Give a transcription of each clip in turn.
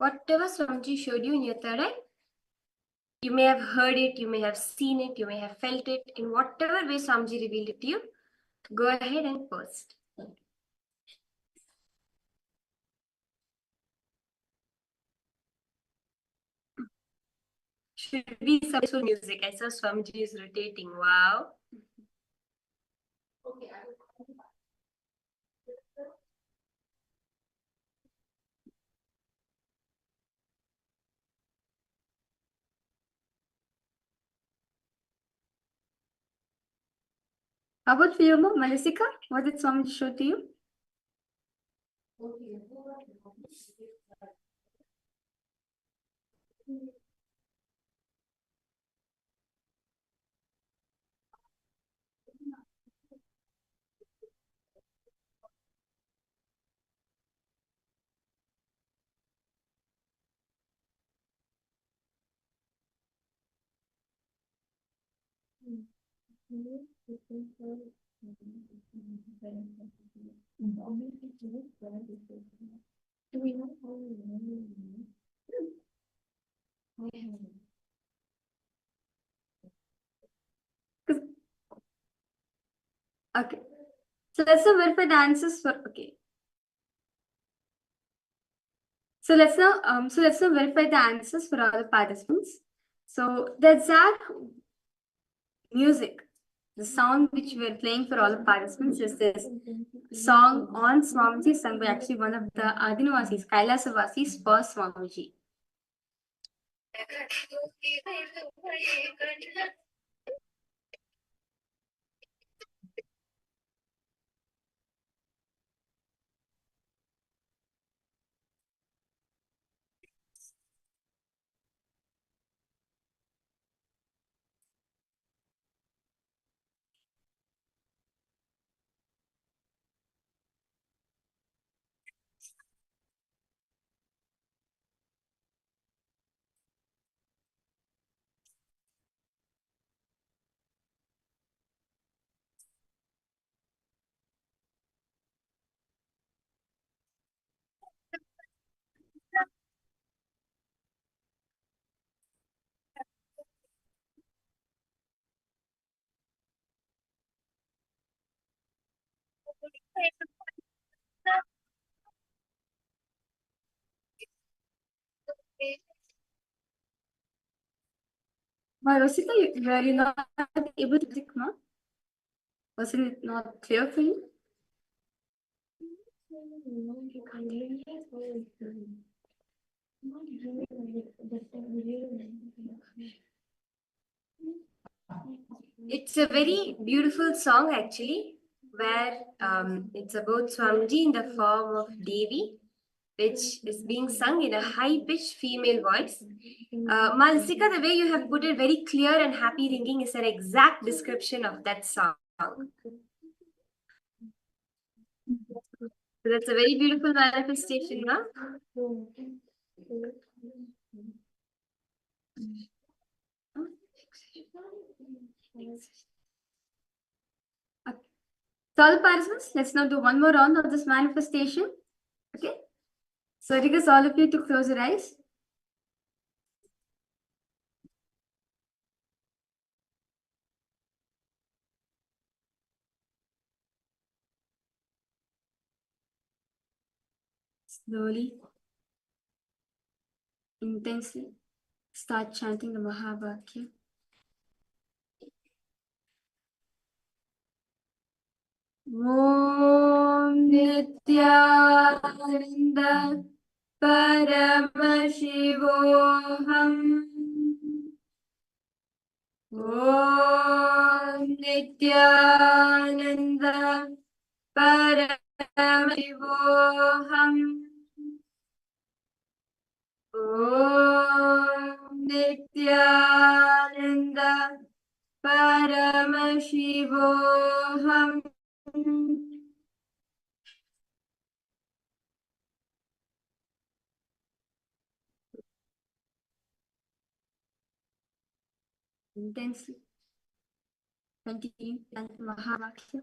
Whatever Swamiji showed you in your third eye, you may have heard it, you may have seen it, you may have felt it. In whatever way Swamiji revealed it to you, go ahead and post. Should be some blissful music. I saw Swamiji is rotating. Wow. Okay. How about for you, Malika? What did Swamiji show to you? Okay. So let's now verify the answers for So let's now verify the answers for all the participants. So the exact music, the sound which we are playing for all the participants is this song on Swamiji sung by actually one of the Adinavasis, Kailasavasis for Swamiji. Rosita, were you not able to click, ma? Wasn't it not clear for you? It's a very beautiful song actually, where it's about Swamiji in the form of Devi, which is being sung in a high-pitched female voice. Malsika, the way you have put it, very clear and happy ringing, is an exact description of that song. So that's a very beautiful manifestation, huh? So all the participants, let's now do one more round of this manifestation. Okay. So I request all of you to close your eyes. Slowly, intensely, start chanting the Mahavakya. Om Nityananda Paramashivoham. Om Nityananda Paramashivoham. Om Nityananda Paramashivoham. Intensely continue and Mahavakya.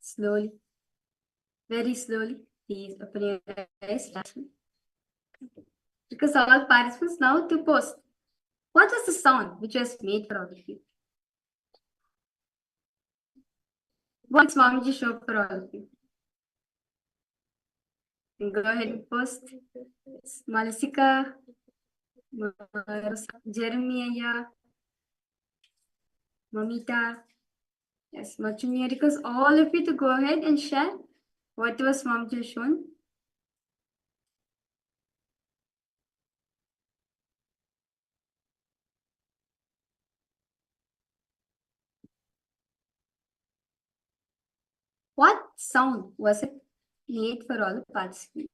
Slowly, very slowly, please open your eyes. Because all participants now to post. What was the sound which was made for all of you? What did Swamiji show for all of you? Go ahead and post. It's Malasika, Jeremiah, Mamita, yes, Machumia, because all of you to go ahead and share what was Swamiji shown. What sound was it made for all the participants?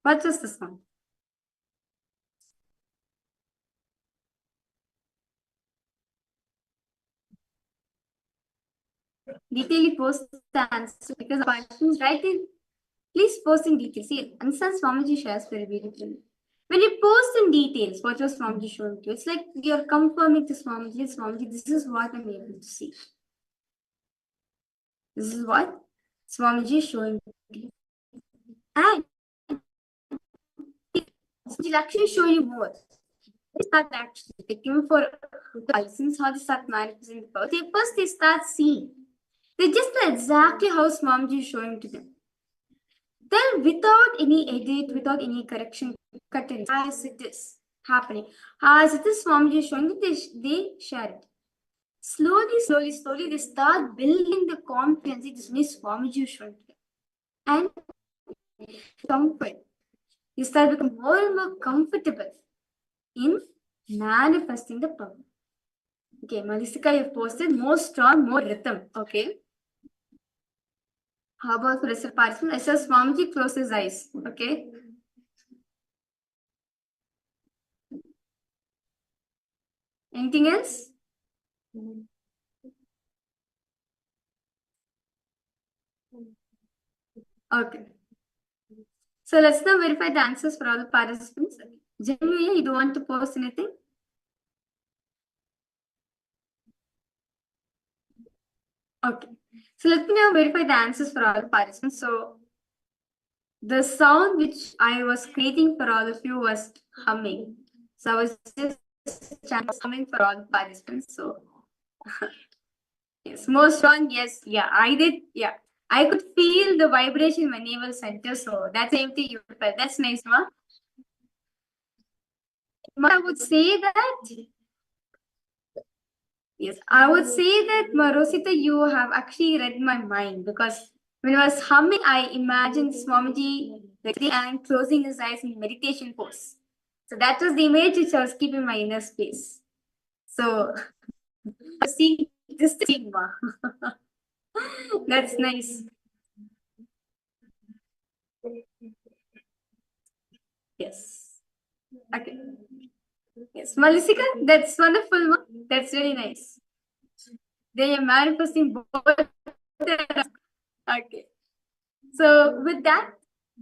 What was the sound? Detail post the answer because participants write in. Please post in detail. See, answer Swamiji shares very beautifully. When you post in details, what was Swamiji showing to you? It's like you're confirming to Swamiji, this is what I'm able to see. This is what Swamiji is showing to you. And he'll actually show you more. Start actually taking for the license, how they start manifesting the power. They start seeing. They just know exactly how Swamiji is showing to them. Then without any edit, without any correction, cut it as it is happening. As it is Swamiji is showing it, they share it. Slowly, they start building the confidence. This means Swamiji is showing it. And comfort. You start becoming more and more comfortable in manifesting the power. Okay, Malisika, you've posted more strong, more rhythm. Okay. How about for the participant? I saw Swamiji close his eyes. Okay. Anything else? Okay. So let's now verify the answers for all the participants. Jeremiah, you don't want to post anything? Okay. So let me now verify the answers for all the participants. So the sound which I was creating for all of you was humming. So I was just humming for all the participants. So yes, more strong. Yes, yeah, I did. Yeah, I could feel the vibration in my navel center. So that's same thing you felt. That's nice, ma. I would say that. Yes, I would say that Marosita, you have actually read my mind because when I was humming, I imagined Swamiji and closing his eyes in meditation pose. So that was the image which I was keeping in my inner space. So see this thing, ma. That's nice. Yes. Okay. Yes, Malisika, that's wonderful. Ma. That's very nice. They are manifesting both. Okay. So with that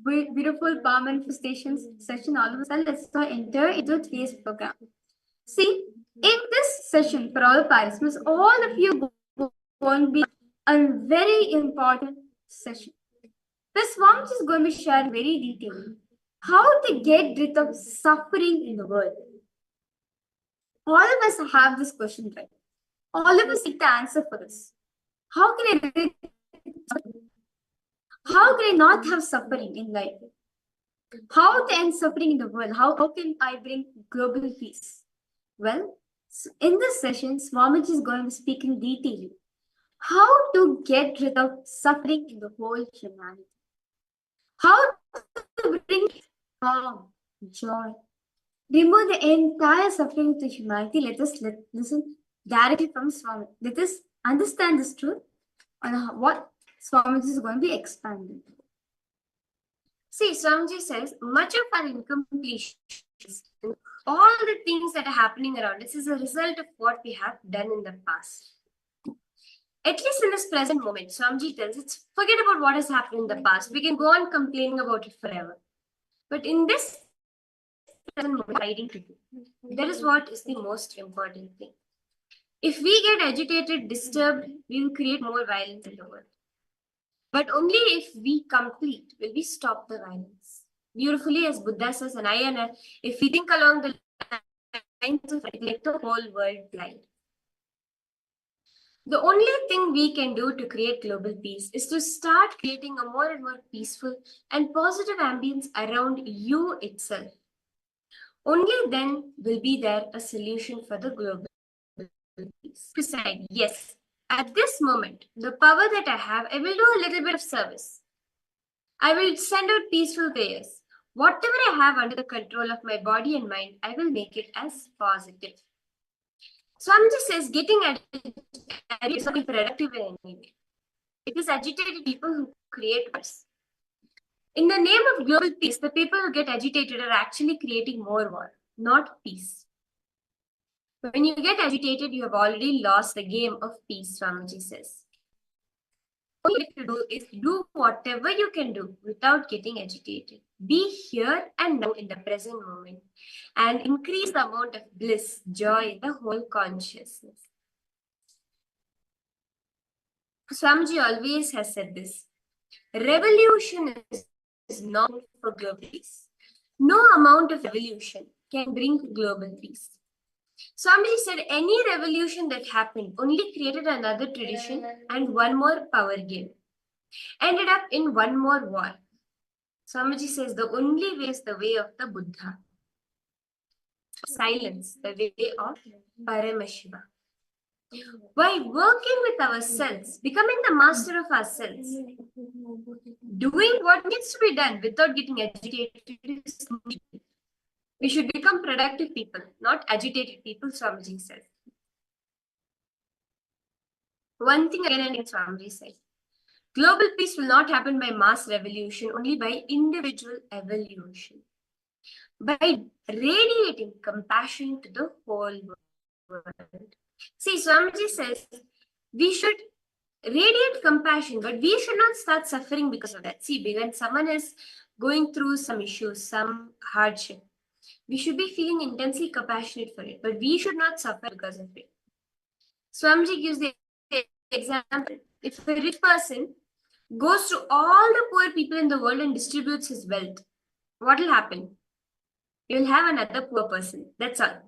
beautiful power manifestations session, all of us, let's now enter into today's program. See, in this session for all participants, all of you going to be a very important session. This one is going to be shared very detailed how to get rid of suffering in the world. All of us have this question, right? All of us need the answer for this. How can I not have suffering in life? How to end suffering in the world? How can I bring global peace? Well, in this session, Swamiji is going to speak in detail how to get rid of suffering in the whole humanity. How to bring calm, joy, remove the entire suffering to humanity. Let us listen directly from Swami. Let us understand this truth and what Swamiji is going to be expanding. See, Swamiji says much of our incompletion, all the things that are happening around us is a result of what we have done in the past. At least in this present moment, Swamiji tells us, forget about what has happened in the past. We can go on complaining about it forever. But in this present moment hiding to do. That is what is the most important thing. If we get agitated, disturbed, we will create more violence in the world. But only if we complete will we stop the violence. Beautifully, as Buddha says, and if we think along the lines of it, make the whole world blind. The only thing we can do to create global peace is to start creating a more and more peaceful and positive ambience around you itself. Only then will be there a solution for the global peace. Decide, yes, at this moment, the power that I have, I will do a little bit of service. I will send out peaceful prayers. Whatever I have under the control of my body and mind, I will make it as positive. Swamiji says getting agitated is not productive in any way. It is agitated people who create wars. In the name of global peace, the people who get agitated are actually creating more war, not peace. When you get agitated, you have already lost the game of peace, Swamiji says. All you have to do is do whatever you can do without getting agitated. Be here and now in the present moment and increase the amount of bliss, joy, the whole consciousness. Swamiji always has said this. Revolution is not for global peace. No amount of revolution can bring global peace. Swamiji said any revolution that happened only created another tradition and one more power game. Ended up in one more war. Swamiji says the only way is the way of the Buddha. Silence, the way of Paramashiva. By working with ourselves, becoming the master of ourselves, doing what needs to be done without getting agitated, we should become productive people, not agitated people, Swamiji says. One thing again and again, Swamiji said, global peace will not happen by mass revolution, only by individual evolution. By radiating compassion to the whole world. See, Swamiji says we should radiate compassion, but we should not start suffering because of that. See, when someone is going through some issues, some hardship, we should be feeling intensely compassionate for it, but we should not suffer because of it. Swamiji gives the example. If a rich person goes to all the poor people in the world and distributes his wealth, what will happen? You will have another poor person. That's all.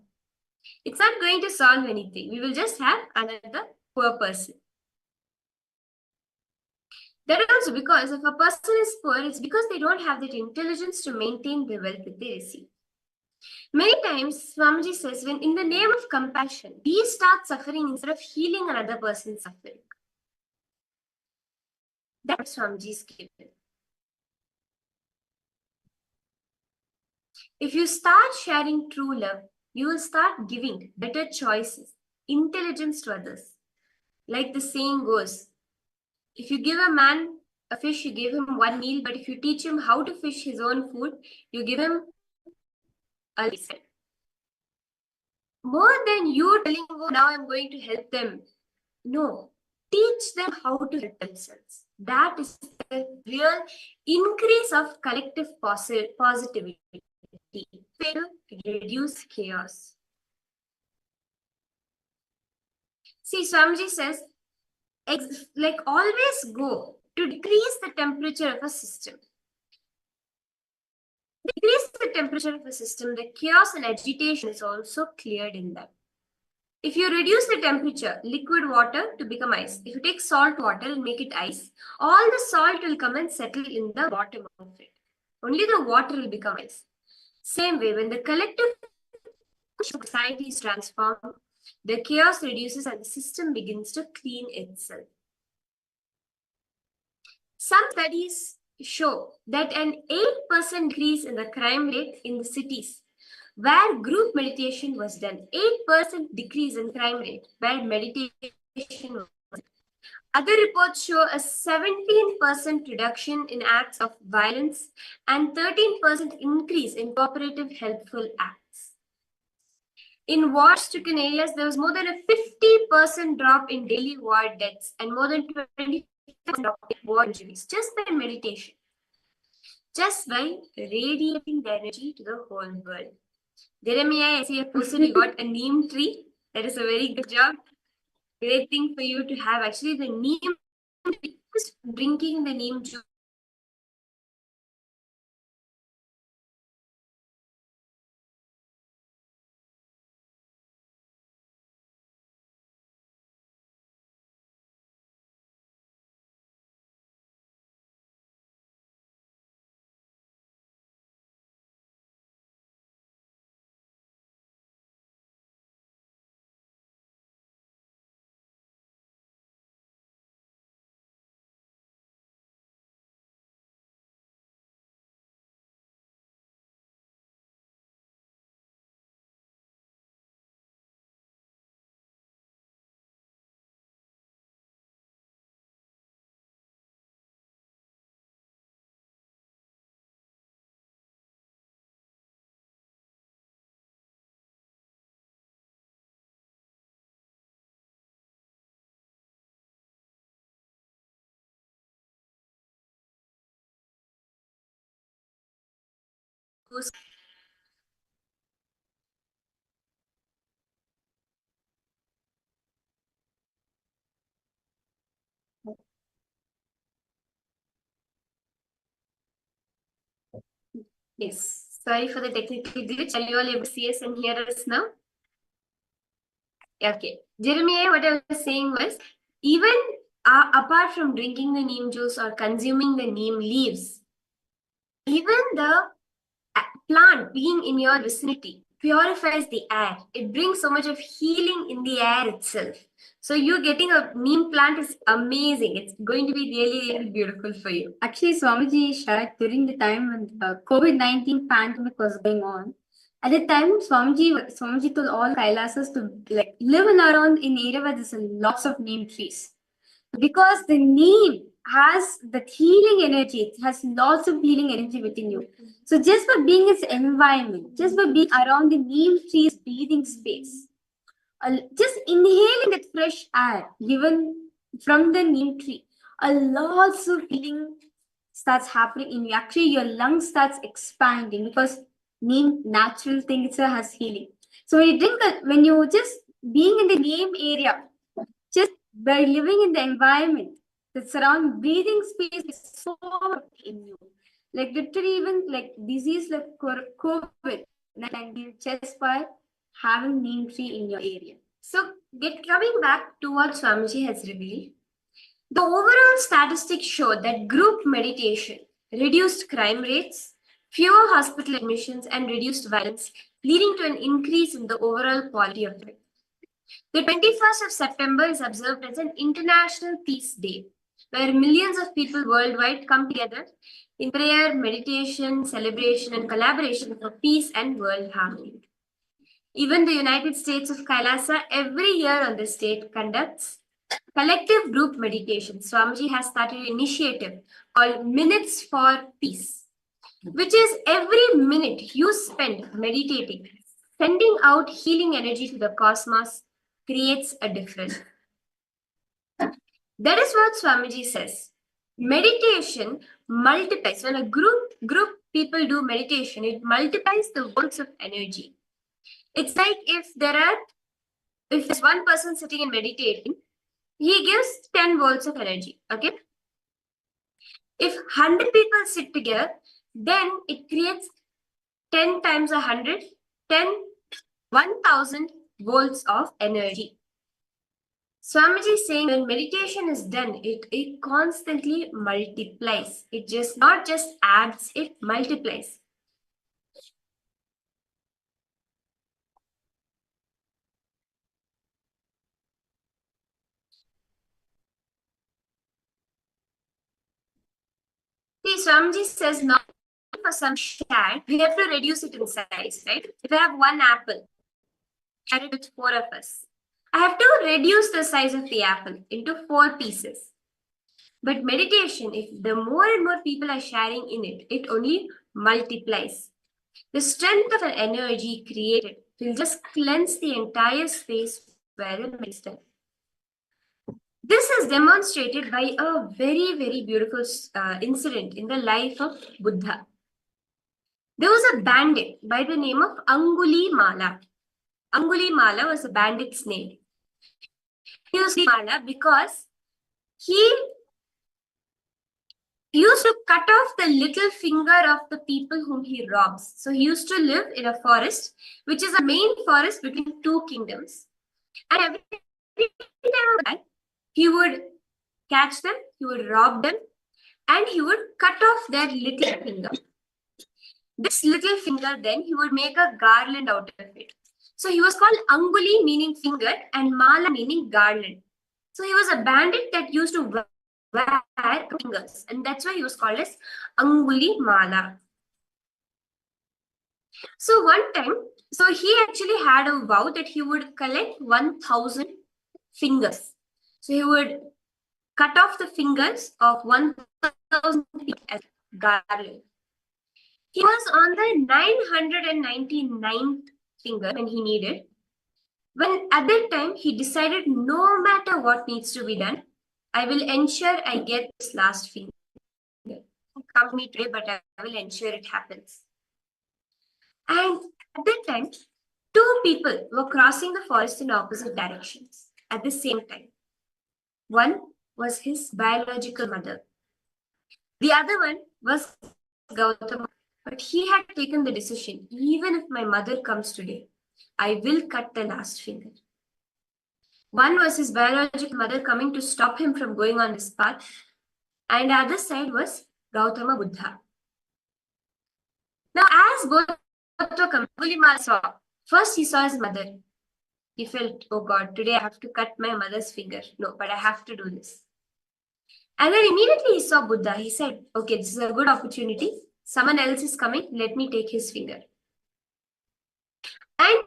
It's not going to solve anything. We will just have another poor person. That also because if a person is poor, it's because they don't have that intelligence to maintain the wealth that they receive. Many times, Swamiji says, when in the name of compassion, we start suffering instead of healing another person's suffering. That's Swamiji's given. If you start sharing true love, you will start giving better choices, intelligence to others. Like the saying goes, if you give a man a fish, you give him one meal, but if you teach him how to fish his own food, you give him a lesson. More than you telling, oh, now I'm going to help them. No, teach them how to help themselves. That is the real increase of collective positivity. To reduce chaos. See, Swamiji says, like always go to decrease the temperature of a system. Decrease the temperature of a system, the chaos and agitation is also cleared in that. If you reduce the temperature, liquid water to become ice. If you take salt water and make it ice, all the salt will come and settle in the bottom of it. Only the water will become ice. Same way, when the collective society is transformed, the chaos reduces and the system begins to clean itself. Some studies show that an 8% increase in the crime rate in the cities where group meditation was done. 8% decrease in crime rate where meditation was done. Other reports show a 17% reduction in acts of violence and 13% increase in cooperative helpful acts. In war-stricken areas, there was more than a 50% drop in daily war deaths and more than 20% drop in war injuries just by meditation, just by radiating the energy to the whole world. Jeremiah, I see you posted you got a neem tree. That is a very good job. Great thing for you to have. Actually, the neem tree, just drinking the neem juice. Yes. Sorry for the technical glitch. Are you all able to see us and hear us now? Okay. Jeremiah, what I was saying was, even apart from drinking the neem juice or consuming the neem leaves, even the plant being in your vicinity purifies the air. It brings so much of healing in the air itself. So you getting a neem plant is amazing. It's going to be really, really beautiful for you. Actually, Swamiji shared during the time when the COVID-19 pandemic was going on. At the time, Swamiji told all Kailasas to like live in around in area where there's lots of neem trees. Because the neem has that healing energy, it has lots of healing energy within you. So just by being its environment, just by being around the neem tree's breathing space, just inhaling that fresh air given from the neem tree, a lots of healing starts happening in you. Actually, your lungs starts expanding because neem natural thing itself has healing. So when you drink that, when you just being in the neem area, just by living in the environment that surround breathing space is so in you. Like literally even like disease like COVID and you just by having neem tree in your area. So coming back to what Swamiji has revealed, the overall statistics show that group meditation reduced crime rates, fewer hospital admissions, and reduced violence, leading to an increase in the overall quality of life. The 21st of September is observed as an International Peace Day, where millions of people worldwide come together in prayer, meditation, celebration, and collaboration for peace and world harmony. Even the United States of Kailasa every year on this date conducts collective group meditation. Swamiji has started an initiative called Minutes for Peace, which is every minute you spend meditating, sending out healing energy to the cosmos creates a difference. That is what Swamiji says. Meditation multiplies. When a group people do meditation, it multiplies the volts of energy. It's like if there's one person sitting and meditating, he gives 10 volts of energy. Okay. If 100 people sit together, then it creates 10 times 100, 1,000 volts of energy. Swamiji is saying when meditation is done, it constantly multiplies. It just not just adds, it multiplies. See, Swamiji says not for some share, we have to reduce it in size, right? If I have one apple, share it with 4 of us. I have to reduce the size of the apple into 4 pieces. But meditation, if the more and more people are sharing in it, it only multiplies. The strength of an energy created will just cleanse the entire space where the medicine. This is demonstrated by a very, very beautiful incident in the life of Buddha. There was a bandit by the name of Anguli Mala. Anguli Mala was a bandit's name. He was Mala because he used to cut off the little finger of the people whom he robs. So he used to live in a forest, which is a main forest between two kingdoms. And every time he would catch them, he would rob them, and he would cut off their little finger. This little finger, then he would make a garland out of it. So he was called Anguli, meaning finger, and Mala, meaning garland. So he was a bandit that used to wear fingers, and that's why he was called as Anguli Mala. So one time, so he actually had a vow that he would collect 1,000 fingers. So he would cut off the fingers of 1,000 people as garland. He was on the 999th finger when he needed. When at that time he decided, no matter what needs to be done, I will ensure I get this last finger. Come to me today, but I will ensure it happens. And at that time, two people were crossing the forest in opposite directions at the same time. One was his biological mother. The other one was Gautama. But he had taken the decision, even if my mother comes today, I will cut the last finger. One was his biological mother coming to stop him from going on this path, and the other side was Gautama Buddha. Now, as both were coming, Angulimala saw, first he saw his mother. He felt, oh God, today I have to cut my mother's finger. No, but I have to do this. And then immediately he saw Buddha. He said, okay, this is a good opportunity. Someone else is coming. Let me take his finger. And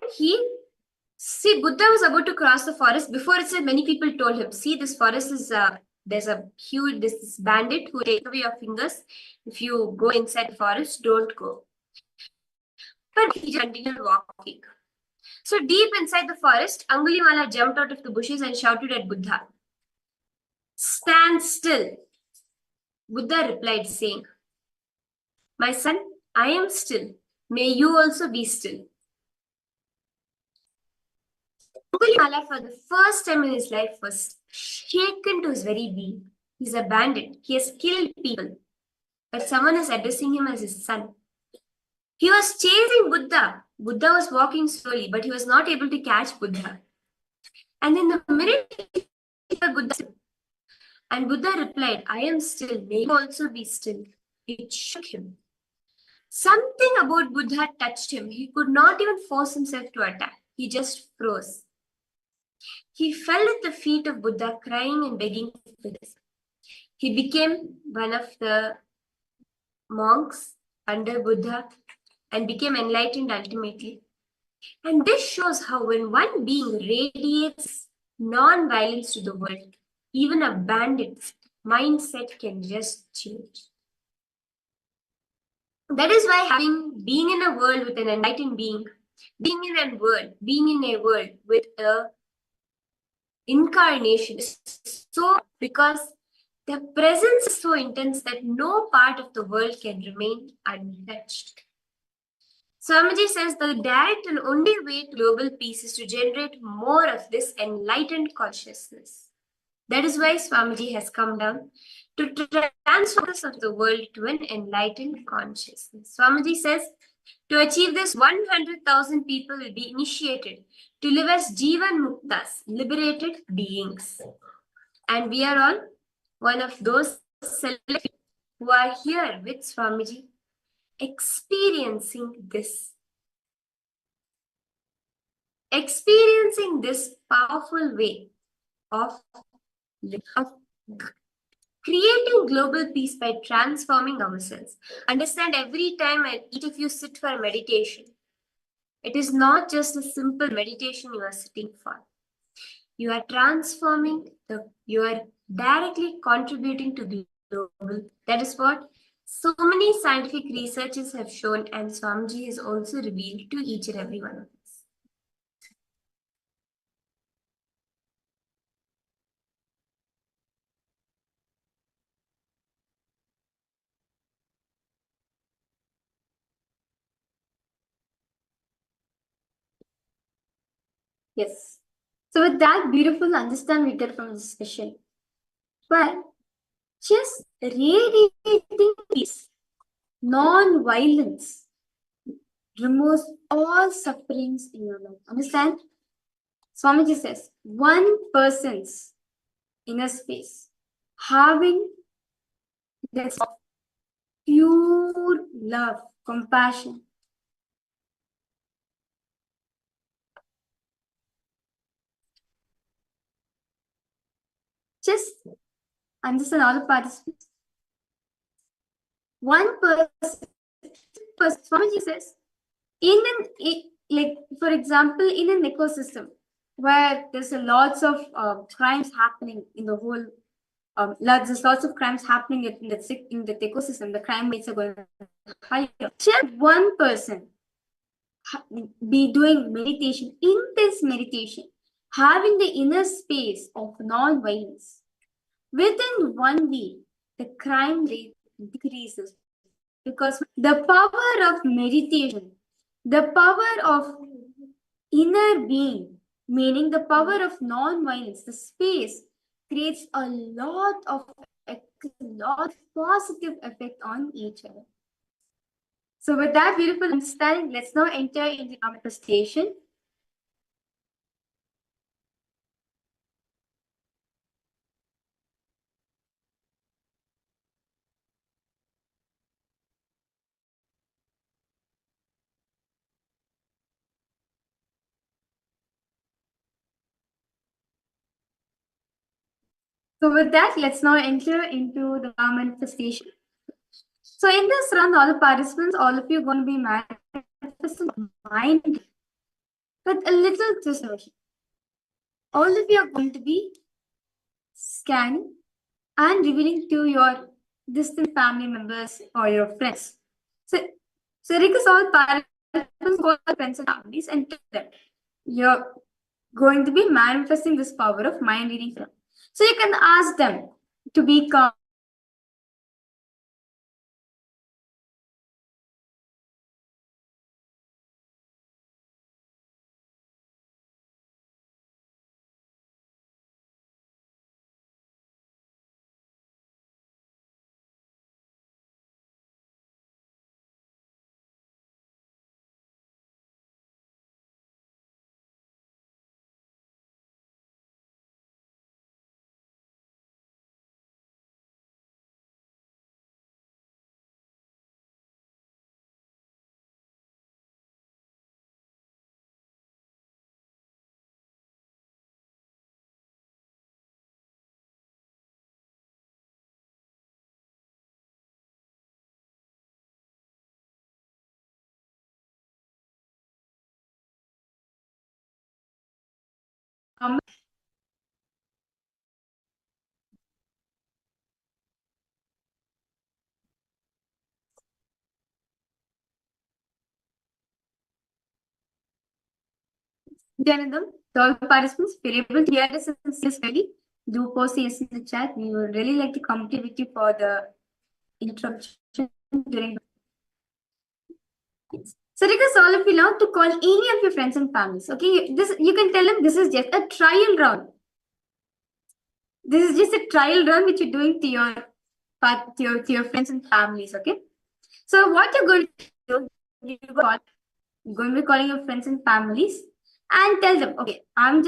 Buddha was about to cross the forest. Before itself, many people told him, see, this forest is, there's a huge, this bandit who takes away your fingers. If you go inside the forest, don't go. But he continued walking. So deep inside the forest, Angulimala jumped out of the bushes and shouted at Buddha, stand still. Buddha replied, saying, my son, I am still. May you also be still. Angulimala, for the first time in his life, was shaken to his very being. He's a bandit. He has killed people. But someone is addressing him as his son. He was chasing Buddha. Buddha was walking slowly, but he was not able to catch Buddha. And in the minute, Buddha, and Buddha replied, I am still. May you also be still. It shook him. Something about Buddha touched him. He could not even force himself to attack. He just froze. He fell at the feet of Buddha, crying and begging for this. He became one of the monks under Buddha and became enlightened ultimately. And this shows how when one being radiates non-violence to the world, even a bandit's mindset can just change. That is why being in a world with an enlightened being, being in a world with a incarnation is so, because the presence is so intense that no part of the world can remain untouched. Swamiji says the direct and only way to global peace is to generate more of this enlightened consciousness. That is why Swamiji has come down to transform the world to an enlightened consciousness. Swamiji says, to achieve this, 100,000 people will be initiated to live as Jivan Muktas, liberated beings. And we are all one of those select who are here with Swamiji, experiencing this powerful way of creating global peace by transforming ourselves. Understand, every time each of you sit for meditation, it is not just a simple meditation you are sitting for. You are transforming, you are directly contributing to global. That is what so many scientific researches have shown, and Swamiji has also revealed to each and every one of us. Yes. So with that beautiful understanding we get from this session, well, just radiating peace, non-violence, removes all sufferings in your life. Understand? Swamiji says, one person's inner space having this pure love, compassion. Just understand all the participants. One person, Swamiji says, like for example, in an ecosystem where there's a lots of crimes happening in the whole, there's lots of crimes happening in the ecosystem. The crime rates are going higher. Just one person be doing meditation. In this meditation, having the inner space of non-violence, within 1 week, the crime rate decreases because the power of meditation, the power of inner being, meaning the power of non-violence, the space creates a lot of positive effect on each other. So with that beautiful understanding, let's now enter into the manifestation. So with that, let's now enter into the manifestation. So in this round, all the participants, all of you are going to be manifesting mind with a little distortion. All of you are going to be scanning and revealing to your distant family members or your friends. So request all participants, all friends and families, and tell them you're going to be manifesting this power of mind reading. So you can ask them to be calm. Janadam, to all participants, if you're able to hear us sincerely, do post yes in the chat. We would really like to complete with you for the introduction during the. So request all of you now to call any of your friends and families. Okay, this you can tell them this is just a trial run. This is just a trial run which you're doing to your friends and families. Okay, so what you're going to do, you're going to be calling your friends and families and tell them, okay, I'm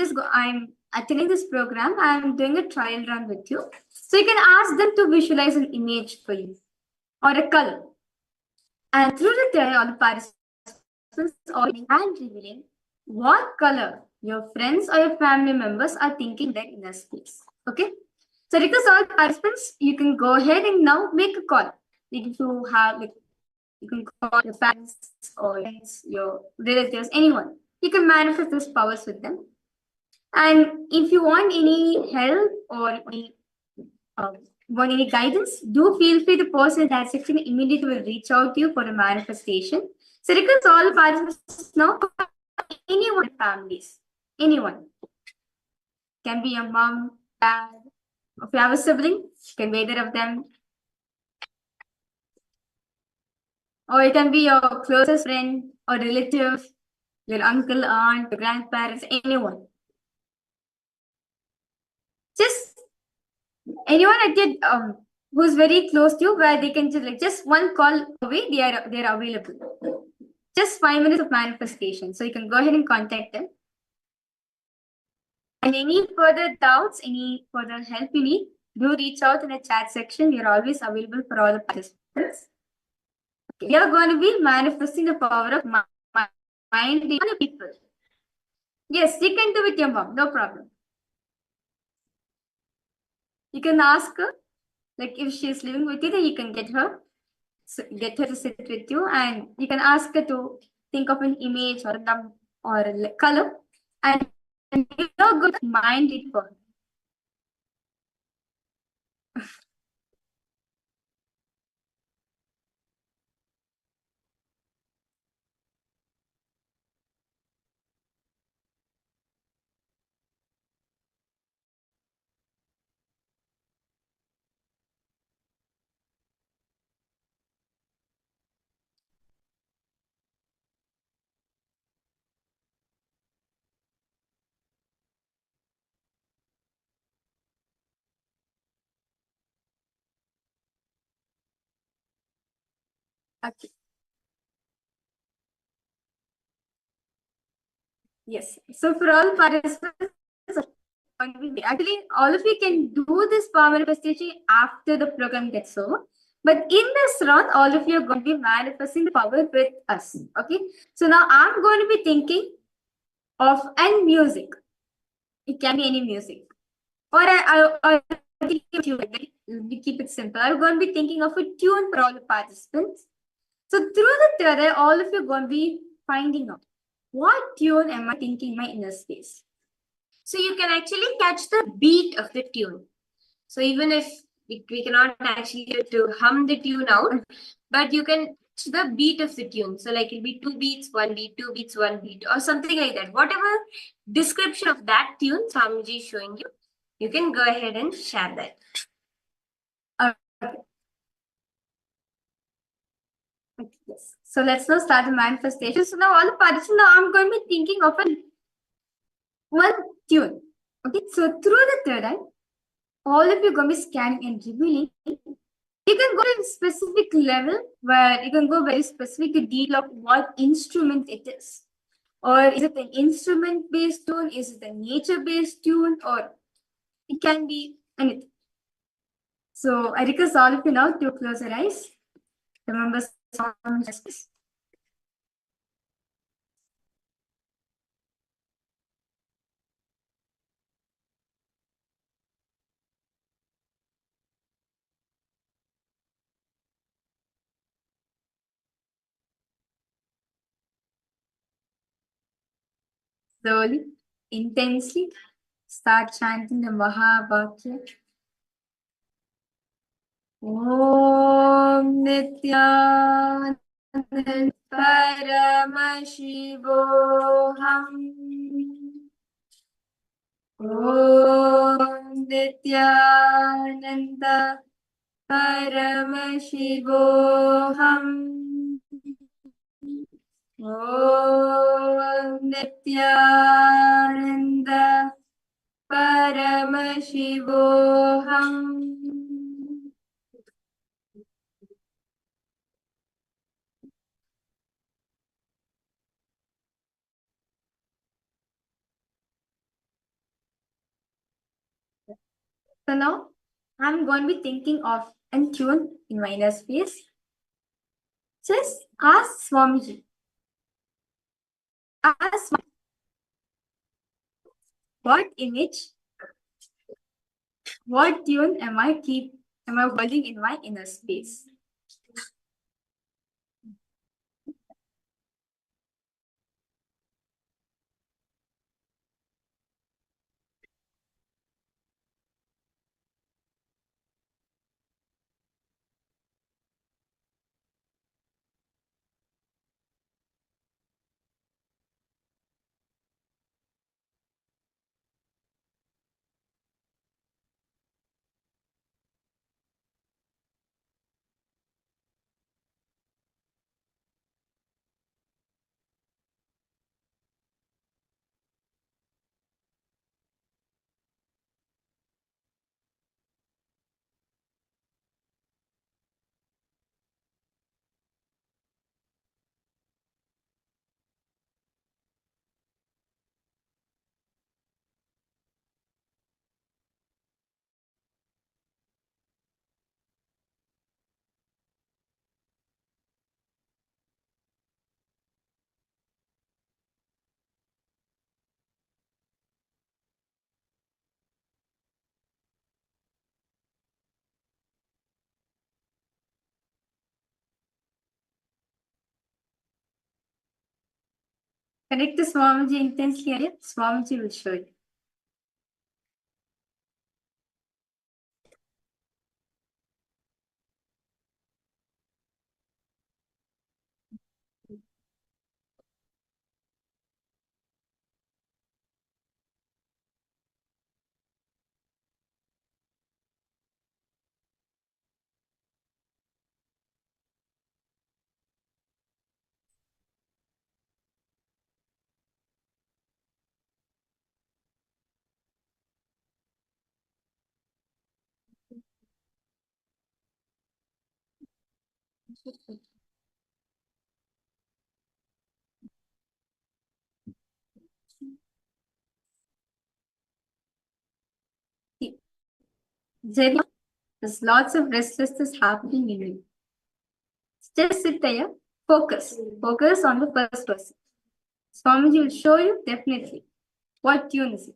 attending this program. I'm doing a trial run with you. So you can ask them to visualize an image for you or a color. And through the trial, all the participants and revealing what color your friends or your family members are thinking that in a space. Okay. So request all participants, you can go ahead and now make a call. If you have, you can call your parents or your relatives, anyone. You can manifest those powers with them. And if you want any help or want any guidance, do feel free to post in that section. Immediately will reach out to you for a manifestation. So request all the participants now, anyone, families, anyone. Can be your mom, dad, if you have a sibling, can be either of them. Or it can be your closest friend or relative. your uncle, aunt, grandparents, anyone. Just anyone at your who's very close to you, where they can just one call away, they're available. Just 5 minutes of manifestation. So you can go ahead and contact them. And any further doubts, any further help you need, do reach out in the chat section. We are always available for all the participants. Okay. We are going to be manifesting the power of mind in the people. Yes, you can do with your mom, no problem. You can ask her, like if she's living with you, then you can get her to sit with you, and you can ask her to think of an image or a number or a color, and you're going to mind it for her. Okay. Yes. So for all participants, actually, all of you can do this power manifestation after the program gets over. But in this round, all of you are going to be manifesting the power with us. Okay. So now I'm going to be thinking of an music. It can be any music. Or we keep it simple. I'm going to be thinking of a tune for all the participants. So through the thread, all of you are going to be finding out what tune am I thinking in my inner space. So you can actually catch the beat of the tune. So even if we cannot actually get to hum the tune out, but you can catch the beat of the tune. So like it'll be 2 beats, 1 beat, 2 beats, 1 beat, or something like that. Whatever description of that tune Swamiji is showing you, you can go ahead and share that. Okay. Yes. So let's now start the manifestation. So now all the participants, now I'm going to be thinking of one tune. Okay. So through the third eye, all of you are going to be scanning and revealing. You can go to a specific level where you can go very specific to deal of what instrument it is. Or is it an instrument-based tune? Is it a nature-based tune? Or it can be anything. So I request all of you now to close your eyes. Remember sound justice. Slowly, intensely, start chanting the Mahavakya. Om Nityanand Paramashivoham. Om Nityananda Paramashivoham. Om Nityananda Paramashivoham. So now I'm going to be thinking of a tune in my inner space. Just ask Swamiji. Ask Swamiji, what image, what tune am I holding in my inner space? Connect to Swamiji intensely, and Swamiji will show you. There's lots of restlessness happening in you. Just sit there, focus. Focus on the first person. Swamiji will show you definitely what tune is it.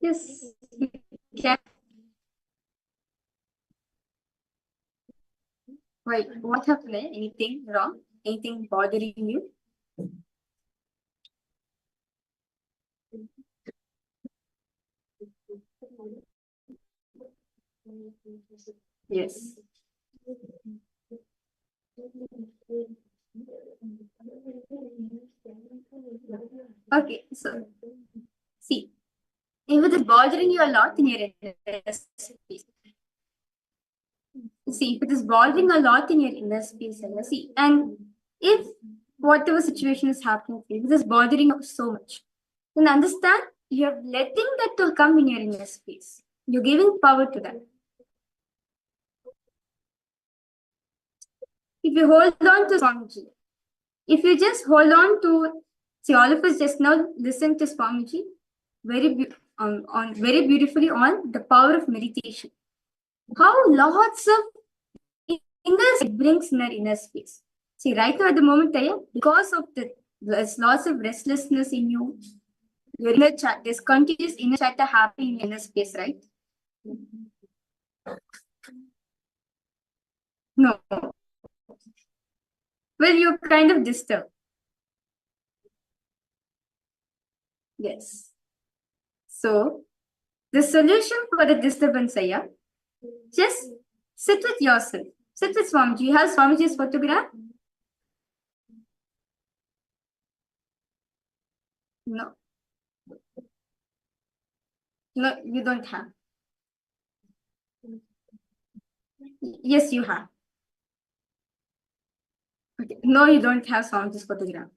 Yes, you can. Wait, what happened? Anything wrong? Anything bothering you? Yes. Okay, so see, if it is bothering you a lot in your inner space, see, if it is bothering a lot in your inner space, see, and if whatever situation is happening for you, it is bothering you so much, then understand you're letting that to come in your inner space. You're giving power to that. If you hold on to Swamiji, if you just hold on to, see, all of us just now listen to Swamiji very beautifully on the power of meditation. How lots of inner it brings in our inner space. See, right now at the moment, because of there's lots of restlessness in you, your inner chat, there's continuous inner chatter happening in inner space, right? No. Well, you're kind of disturbed. Yes. So, the solution for the disturbance, just sit with yourself. Sit with Swamiji. You have Swamiji's photograph? No. No, you don't have. Yes, you have. Okay. No, you don't have Swamiji's photograph.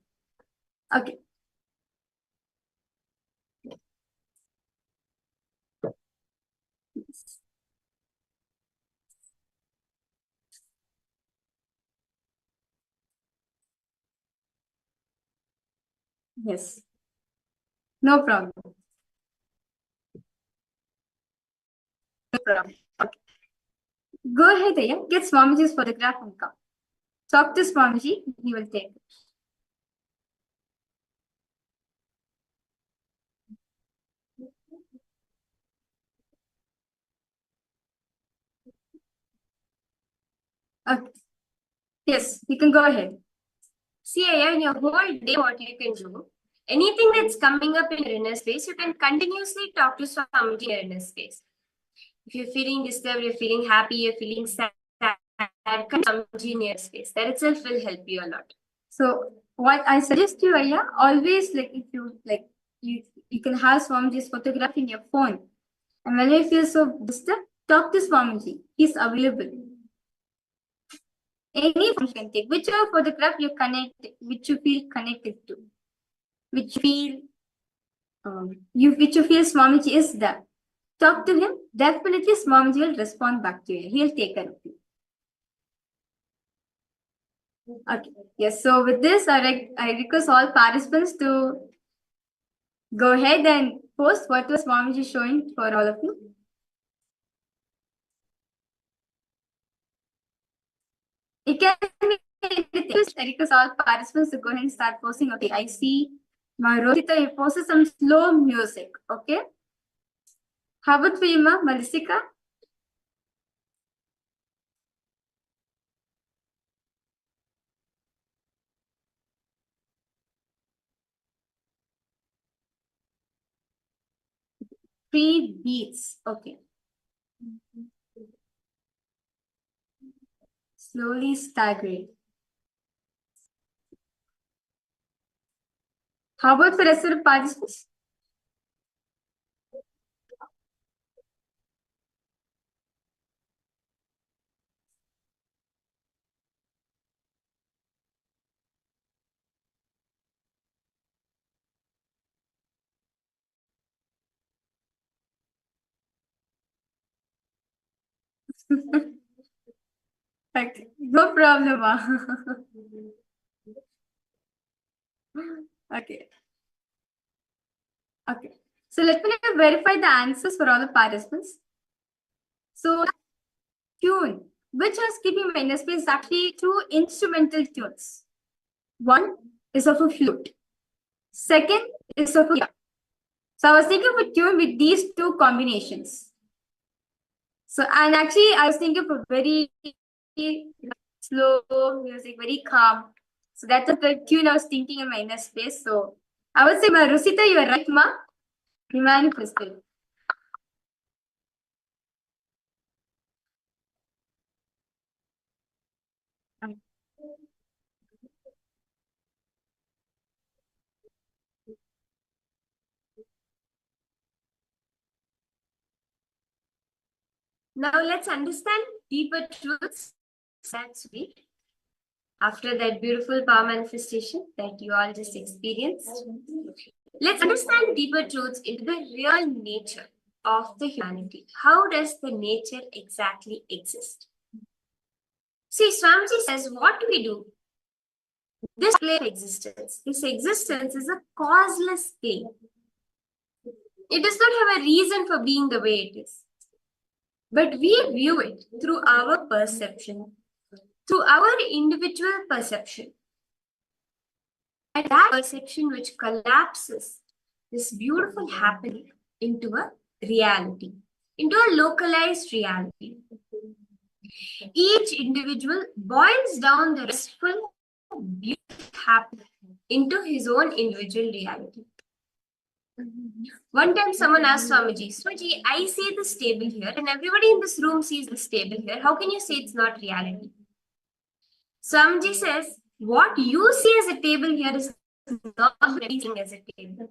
Okay. Yes. No problem. No problem. Okay. Go ahead, get Swamiji's photograph and come. Talk to Swamiji, he will take it. Yes, you can go ahead. See, Aya, in your whole day, what you can do, anything that's coming up in your inner space, you can continuously talk to Swamiji in your inner space. If you're feeling disturbed, you're feeling happy, you're feeling sad, come to Swamiji in your space. That itself will help you a lot. So what I suggest you, Aya, always like if you like you can have Swamiji's photograph in your phone. And when you feel so disturbed, talk to Swamiji. He's available. Any phone you can take, whichever photograph you connect, which you feel connected to, which you feel Swamiji is there. Talk to him. Definitely, Swamiji will respond back to you. He'll take care of you. Okay. Yes. So with this, I request all participants to go ahead and post what was Swamiji showing for all of you. It can be anything. I request all participants to go ahead and start posting. Okay, I see my Rosita posted some slow music. Okay. How about for you, Ma? Malisika? Three beats. Okay. Slowly staggering. How about the rest of the participants? Okay. No problem, Ma. Okay. Okay. So let me verify the answers for all the participants. So tune, which was keeping my inner space, is actually two instrumental tunes. One is of a flute. Second is of a guitar. So I was thinking of a tune with these two combinations. So and actually I was thinking of a very slow music, very calm. So that's the tune I was thinking in my inner space. So I would say, Ma Rusita, you are right, Ma. You manifested. Now let's understand deeper truths. That's sweet. After that beautiful power manifestation that you all just experienced, let's understand deeper truths into the real nature of the humanity. How does the nature exactly exist? See, Swamiji says, what do we do? This plane of existence, this existence is a causeless plane. It does not have a reason for being the way it is. But we view it through our perception, through our individual perception. And that perception which collapses this beautiful happening into a reality, into a localized reality. Each individual boils down the restful, beautiful happening into his own individual reality. One time someone asked Swamiji, I see this table here and everybody in this room sees this table here. How can you say it's not reality? Swamiji says, what you see as a table here is not everything as a table.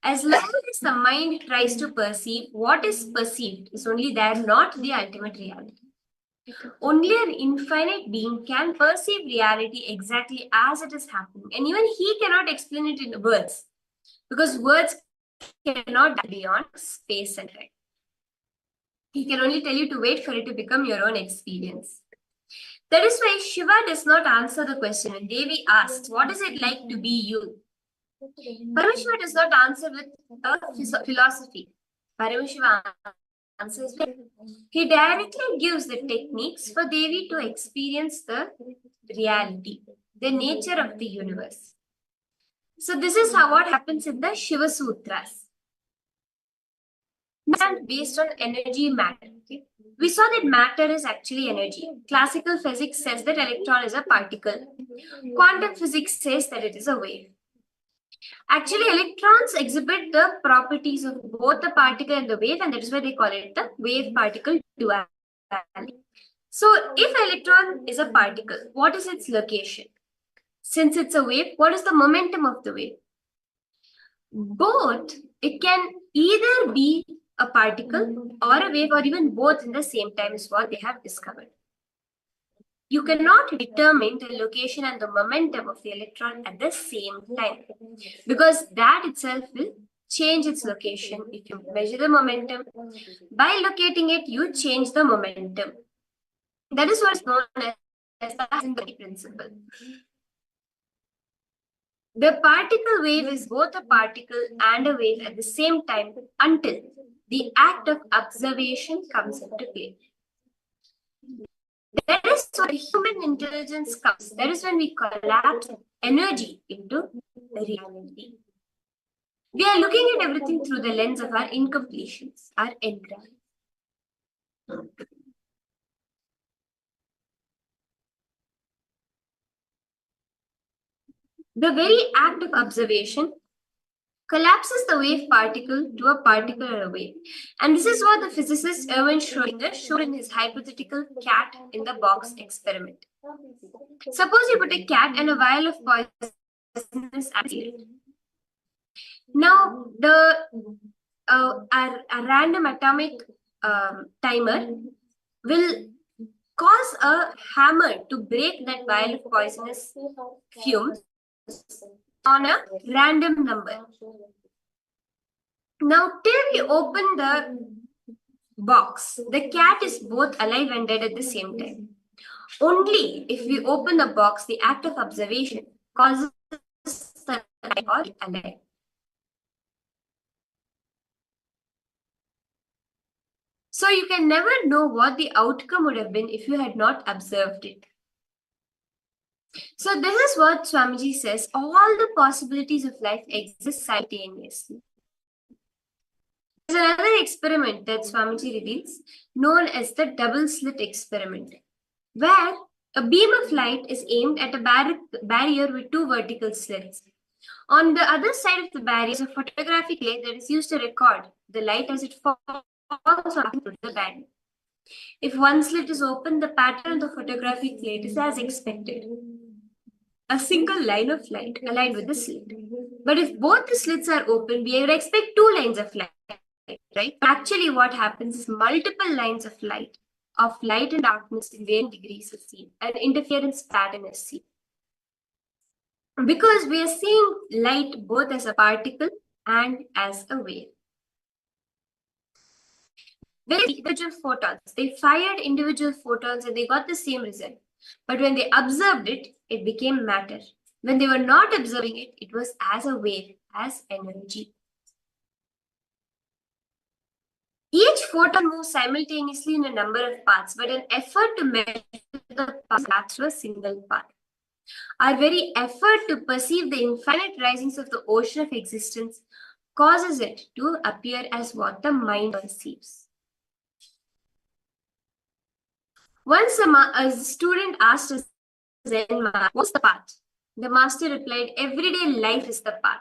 As long as the mind tries to perceive, what is perceived is only there, not the ultimate reality. Only an infinite being can perceive reality exactly as it is happening. And even he cannot explain it in words, because words cannot go beyond space and time. He can only tell you to wait for it to become your own experience. That is why Shiva does not answer the question. And Devi asks, what is it like to be you? Paramashiva does not answer with a philosophy. Paramashiva answers with, he directly gives the techniques for Devi to experience the reality, the nature of the universe. So this is what happens in the Shiva Sutras. based on energy matter. Okay? We saw that matter is actually energy. Classical physics says that electron is a particle. Quantum physics says that it is a wave. Actually, electrons exhibit the properties of both the particle and the wave, and that is why they call it the wave-particle duality. So, if electron is a particle, what is its location? Since it's a wave, what is the momentum of the wave? Both, it can either be a particle or a wave or even both in the same time is what they have discovered. You cannot determine the location and the momentum of the electron at the same time because that itself will change its location. If you measure the momentum, by locating it, you change the momentum. That is what is known as the Transcending principle. The particle wave is both a particle and a wave at the same time until the act of observation comes into play. That is where human intelligence comes. That is when we collapse energy into reality. We are looking at everything through the lens of our incompletions, our engram. The very act of observation collapses the wave particle to a particle or a wave. And this is what the physicist Erwin Schrödinger showed in his hypothetical cat in the box experiment. Suppose you put a cat and a vial of poisonous acid. Now, a random atomic timer will cause a hammer to break that vial of poisonous fumes on a random number. Now, till we open the box, the cat is both alive and dead at the same time. Only if we open the box, the act of observation causes the alive or alive. So you can never know what the outcome would have been if you had not observed it. So this is what Swamiji says, all the possibilities of life exist simultaneously. There's another experiment that Swamiji reveals, known as the double slit experiment, where a beam of light is aimed at a barrier with two vertical slits. On the other side of the barrier is a photographic plate that is used to record the light as it falls on the barrier. If one slit is open, the pattern of the photographic plate is as expected. A single line of light aligned with the slit. But if both the slits are open, we would expect two lines of light, right? Actually, what happens is multiple lines of light and darkness in varying degrees is seen. An interference pattern is seen. Because we are seeing light both as a particle and as a wave. Very individual photons. They fired individual photons and they got the same result. But when they observed it, it became matter. When they were not observing it, it was as a wave, as energy. Each photon moves simultaneously in a number of paths, but an effort to measure the paths to a single path. Our very effort to perceive the infinite risings of the ocean of existence causes it to appear as what the mind perceives. Once a student asked a Zen master, what's the path? The master replied, everyday life is the path.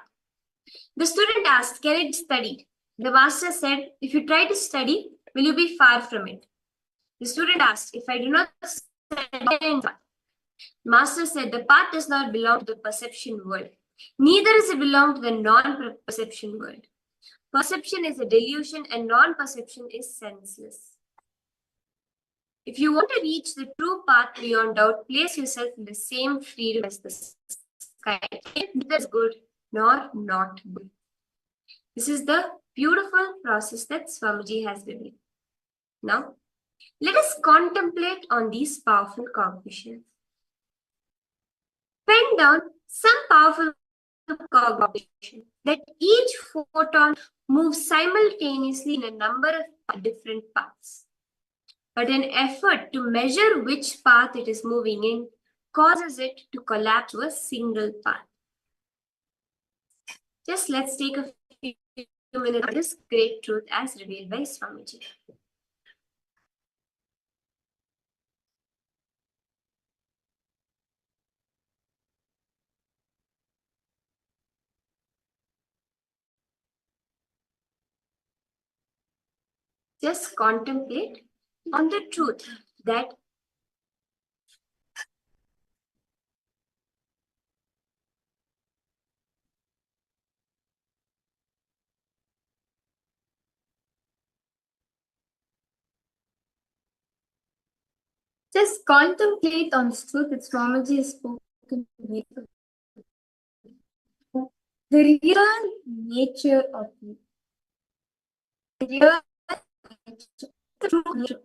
The student asked, can it be studied? The master said, if you try to study, will you be far from it? The student asked, if I do not study, master said, the path does not belong to the perception world. Neither does it belong to the non-perception world. Perception is a delusion and non-perception is senseless. If you want to reach the true path beyond doubt, place yourself in the same freedom as the sky. Neither is good nor not good. This is the beautiful process that Swamiji has revealed. Now, let us contemplate on these powerful cognitions. Pen down some powerful cognition that each photon moves simultaneously in a number of different paths. But an effort to measure which path it is moving in causes it to collapse to a single path. Just let's take a few minutes on this great truth as revealed by Swamiji. Just contemplate on the truth that Just contemplate on this truth that Swamiji has spoken. The real nature of you. The real nature. The true nature.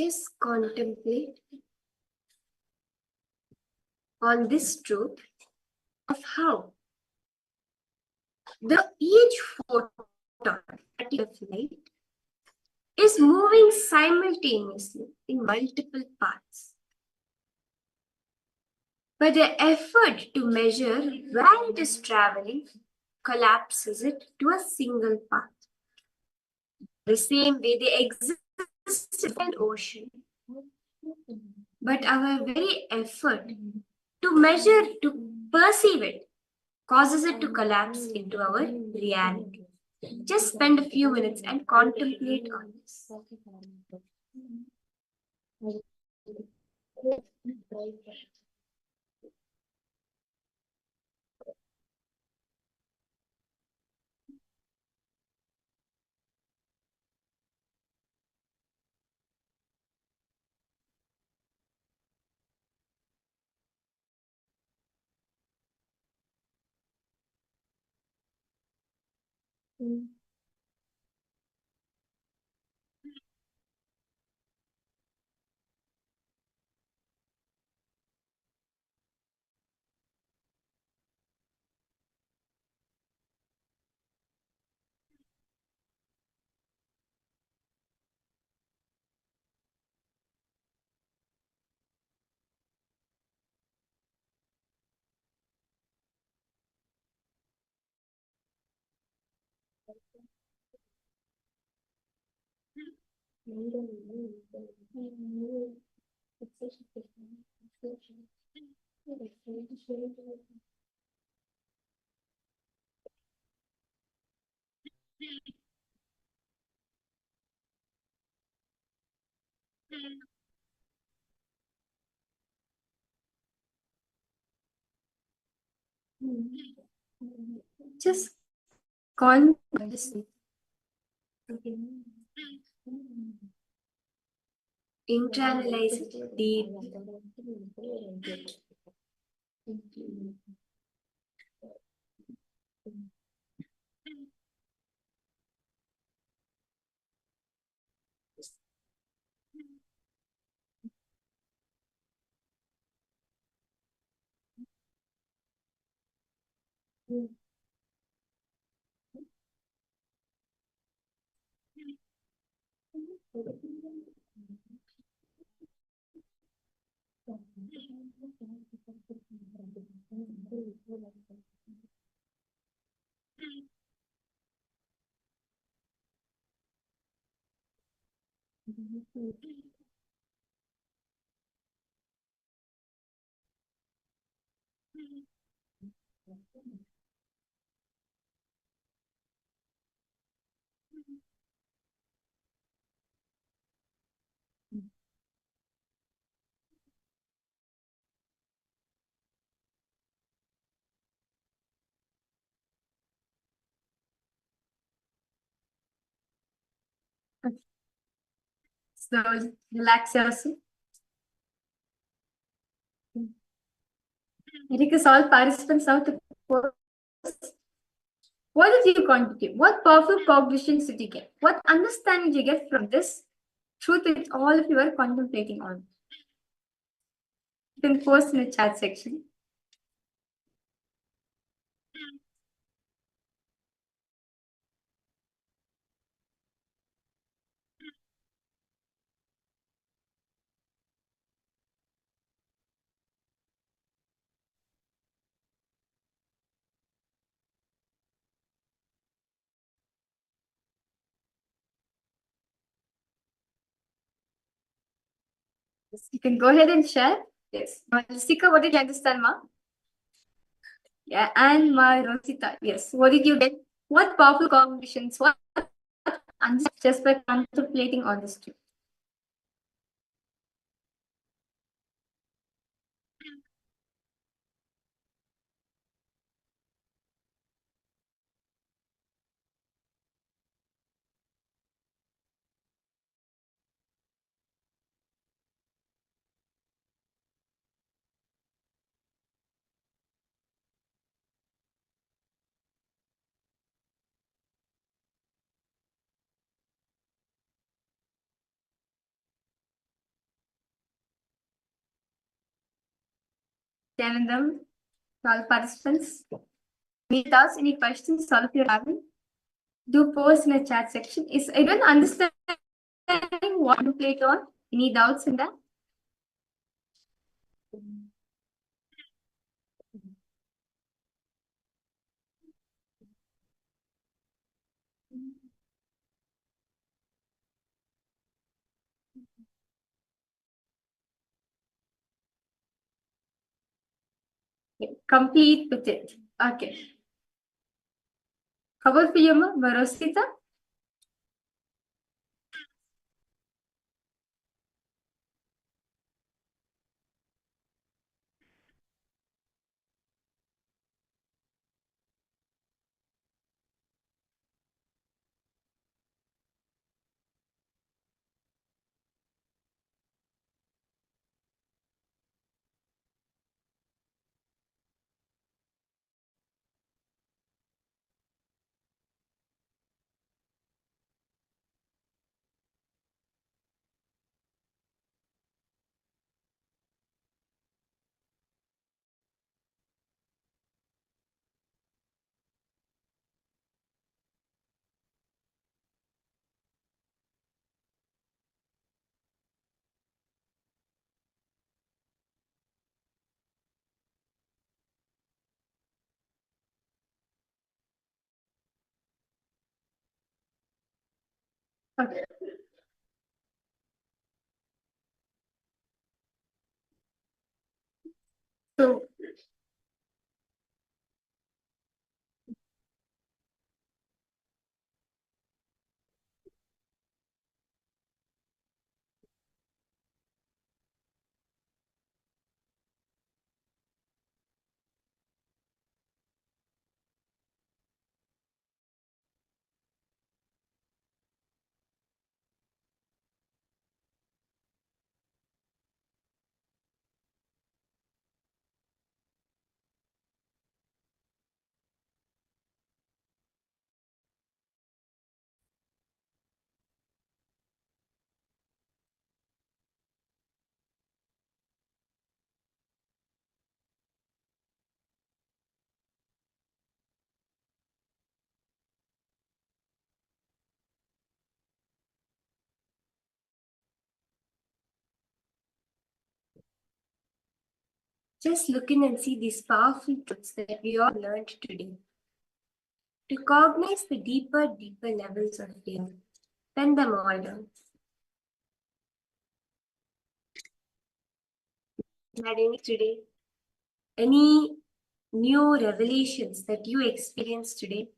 just contemplate on this truth of how each photon of light is moving simultaneously in multiple paths. But the effort to measure where it is traveling collapses it to a single path. The same way they exist in an ocean. But our very effort to measure, to perceive it, causes it to collapse into our reality. Just spend a few minutes and contemplate on this. Just contemplate. Internalize it deeply. So relax yourself. I request all participants now to post. What did you contribute? What powerful cognitions did you get? What understanding did you get from this truth that all of you are contemplating on? You can post in the chat section. Yes, you can go ahead and share. Yes. Sika, what did you understand, Ma? Yeah, and my Rosita. Yes. What did you get? What powerful cognitions? What just by contemplating on this truth? Them, all participants. Any doubts, any questions, all of you are having? Do post in the chat section. Is anyone understanding what to play on? Any doubts in that? Okay, complete with it. Okay. How about for you, Rosita? Okay. So Just look in and see these powerful truths that we all learned today. To cognize the deeper levels of fear, pen them all down. had any today? Any new revelations that you experienced today?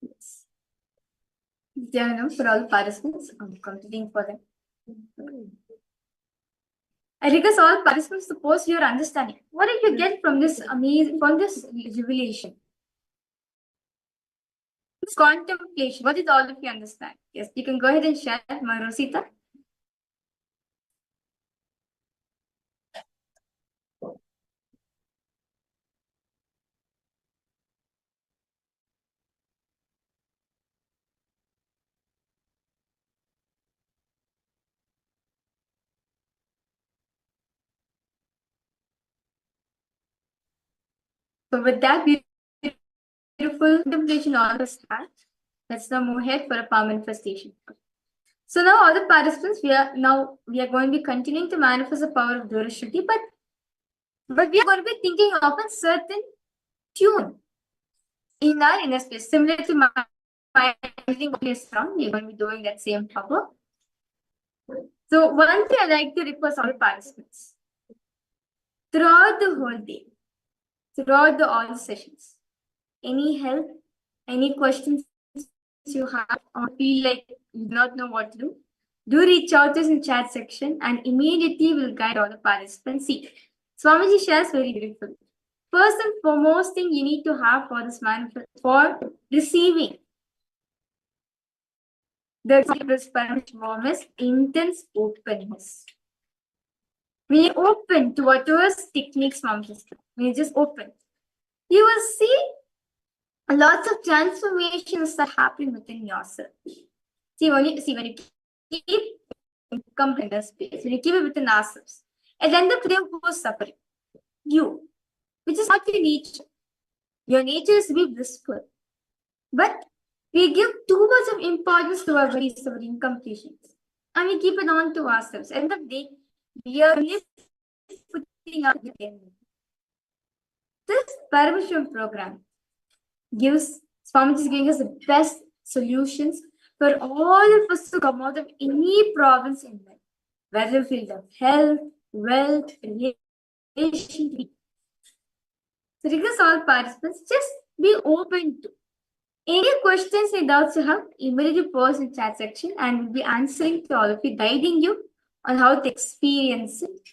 Yes. For all participants, I'm completing for them. I request all participants to post your understanding. What did you get from this revelation? This contemplation. What did all of you understand? Yes, you can go ahead and share, Marosita. So with that beautiful contemplation on the start, let's now move ahead for a power manifestation. So now all the participants, we are going to be continuing to manifest the power of Durashruti, but we are going to be thinking of a certain tune in our inner space, similar to my place from. We're going to be doing that same power. So one thing I like to request all participants throughout the whole day, throughout all the sessions, any help, any questions you have, or feel like you do not know what to do reach out to us in chat section and immediately we'll guide all the participants. See, Swamiji shares very beautifully. First and foremost thing you need to have for this manifest, for receiving the Paramashivoham is intense openness. When you open to whatever techniques Swamiji said, when you just open, you will see lots of transformations that happen within yourself. See, when you keep complete the space, when you keep it within ourselves, at the end of the day, who is suffering? You, which is not your nature. Your nature is to be blissful. But we give too much of importance to our bodies, our incompletions, and we keep it on to ourselves. At the end of the day, we are only putting out the end. This Paramashivoham program Swamiji is giving us the best solutions for all of us to come out of any problems in life, whether field of health, wealth, relationship. So request all participants, just be open to any questions and doubts you have, immediately post in chat section and we'll be answering to all of you, guiding you on how to experience it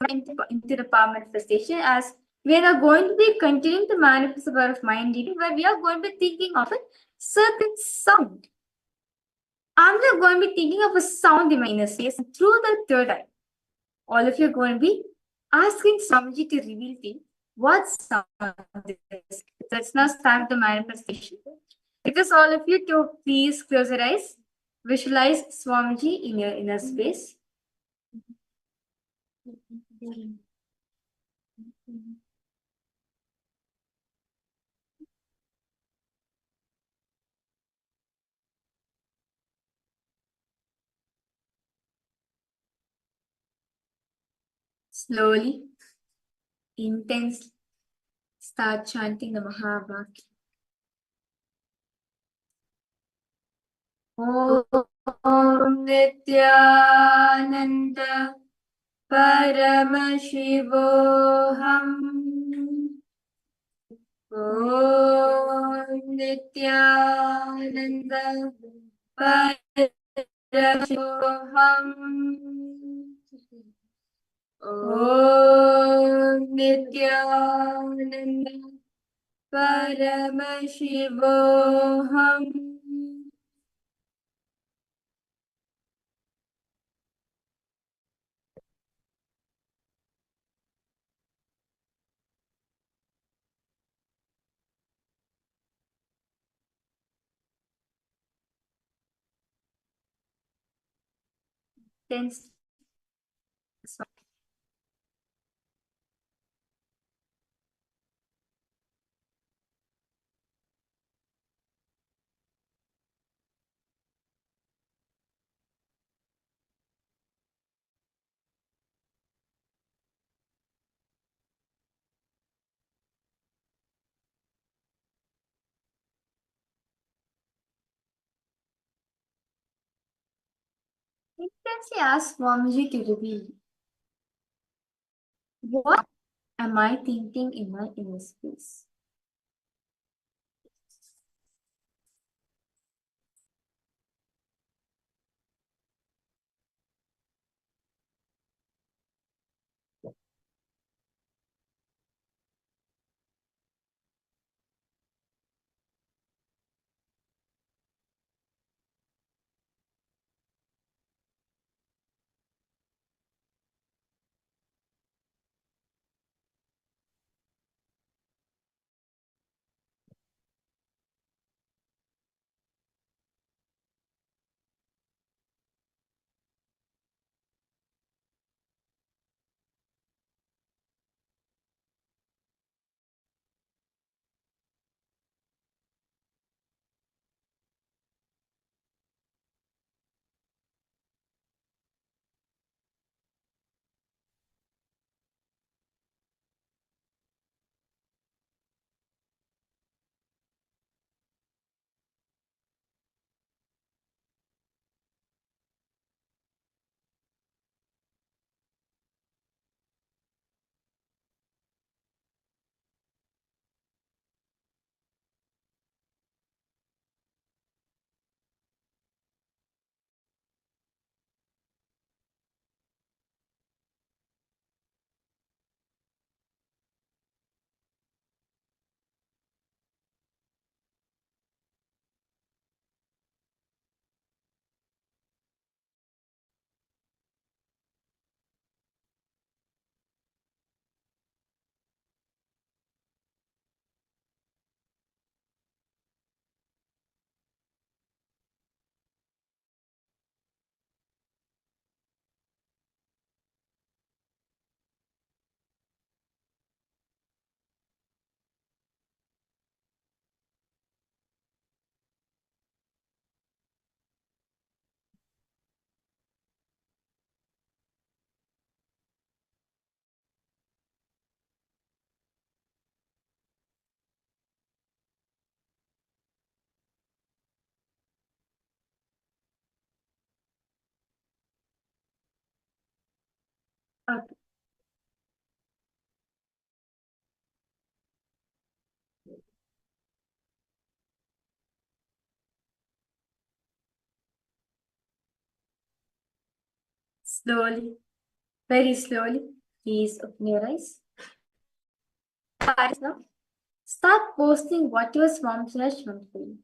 into the power manifestation, as we are going to be continuing to manifest the power of mind reading, where we are going to be thinking of a certain sound. And we are going to be thinking of a sound in my inner space through the third eye. All of you are going to be asking Swamiji to reveal to you what sound is. Let's now start the manifestation. Request all of you to please close your eyes. Visualize Swamiji in your inner space. Slowly, intensely, start chanting the Mahavakya. Om Nityananda Paramashivoham. Om Nityananda Paramashivoham. Om Nityananda Paramashivoham. Then intensely ask Swamiji to reveal, what am I thinking in my inner space? Slowly, very slowly, please open your eyes. Now, start posting what your Swamiji has shown for you.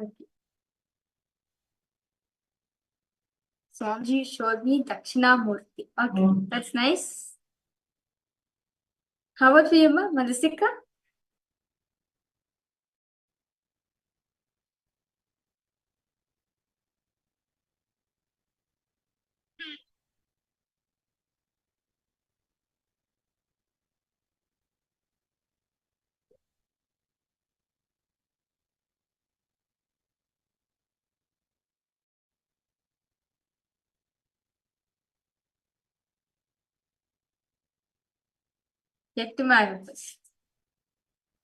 Okay. Swamiji showed me Dakshinamurti. Okay, that's nice. How about for you, Ma? Madhusika? Yet to manifest.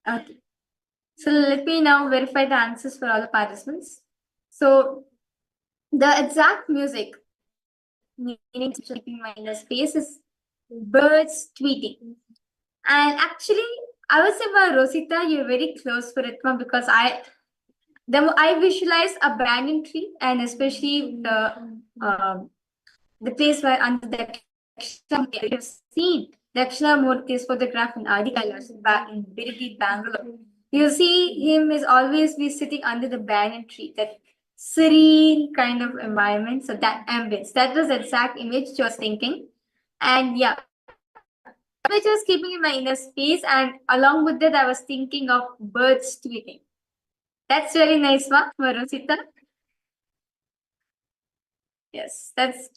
Okay. So let me now verify the answers for all the participants. So the exact music, meaning keeping my inner space, is birds tweeting. And actually, I would say, Ma Rosita, you're very close for it, Ma, because I visualize a banyan tree, and especially the place where under the Dakshinamurti, I have seen Dakshinamurti's photograph in Adi Kailash in Birigi, Bangalore. You see him is always be sitting under the banyan tree, that serene kind of environment. So that ambience, that was the exact image I was thinking. And yeah, I was just keeping in my inner space, and along with that, I was thinking of birds tweeting. That's very nice, Ma, Marusita. Yes, that's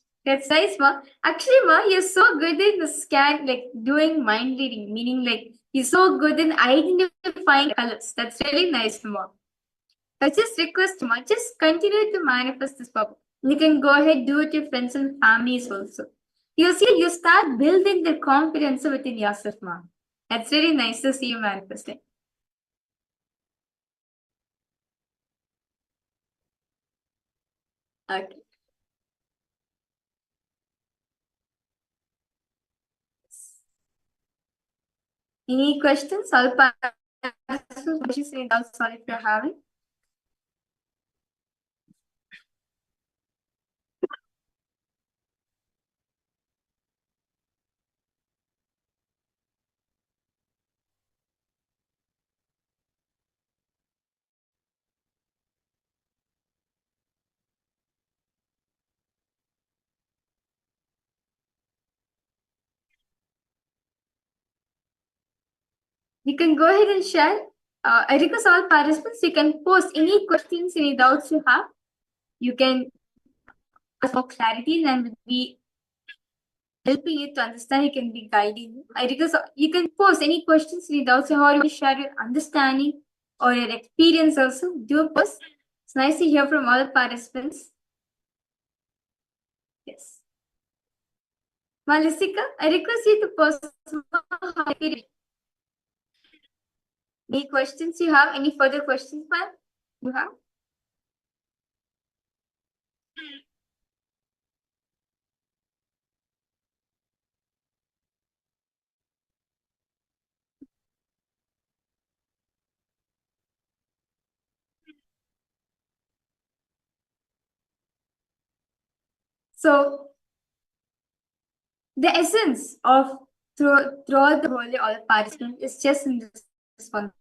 nice, Ma. Actually, Ma, you're so good in the scan, like doing mind reading, meaning like you're so good in identifying colors. That's really nice, Ma. I just request, Ma, just continue to manifest this power. You can go ahead, do it with your friends and families also. You see, you start building the confidence within yourself, Ma. That's really nice to see you manifesting. Okay. Any questions? All participants, sorry if you're having. You can go ahead and share. I request all participants, you can post any questions, any doubts you have. You can ask for clarity and will be helping you to understand. You can be guiding you. I request you can post any questions, any doubts you have, or you share your understanding or your experience also. Do post. It's nice to hear from all the participants. Yes. Malisika, I request you to post any questions you have, any further questions, ma'am? You have? So the essence of throughout the whole all participants is just in this one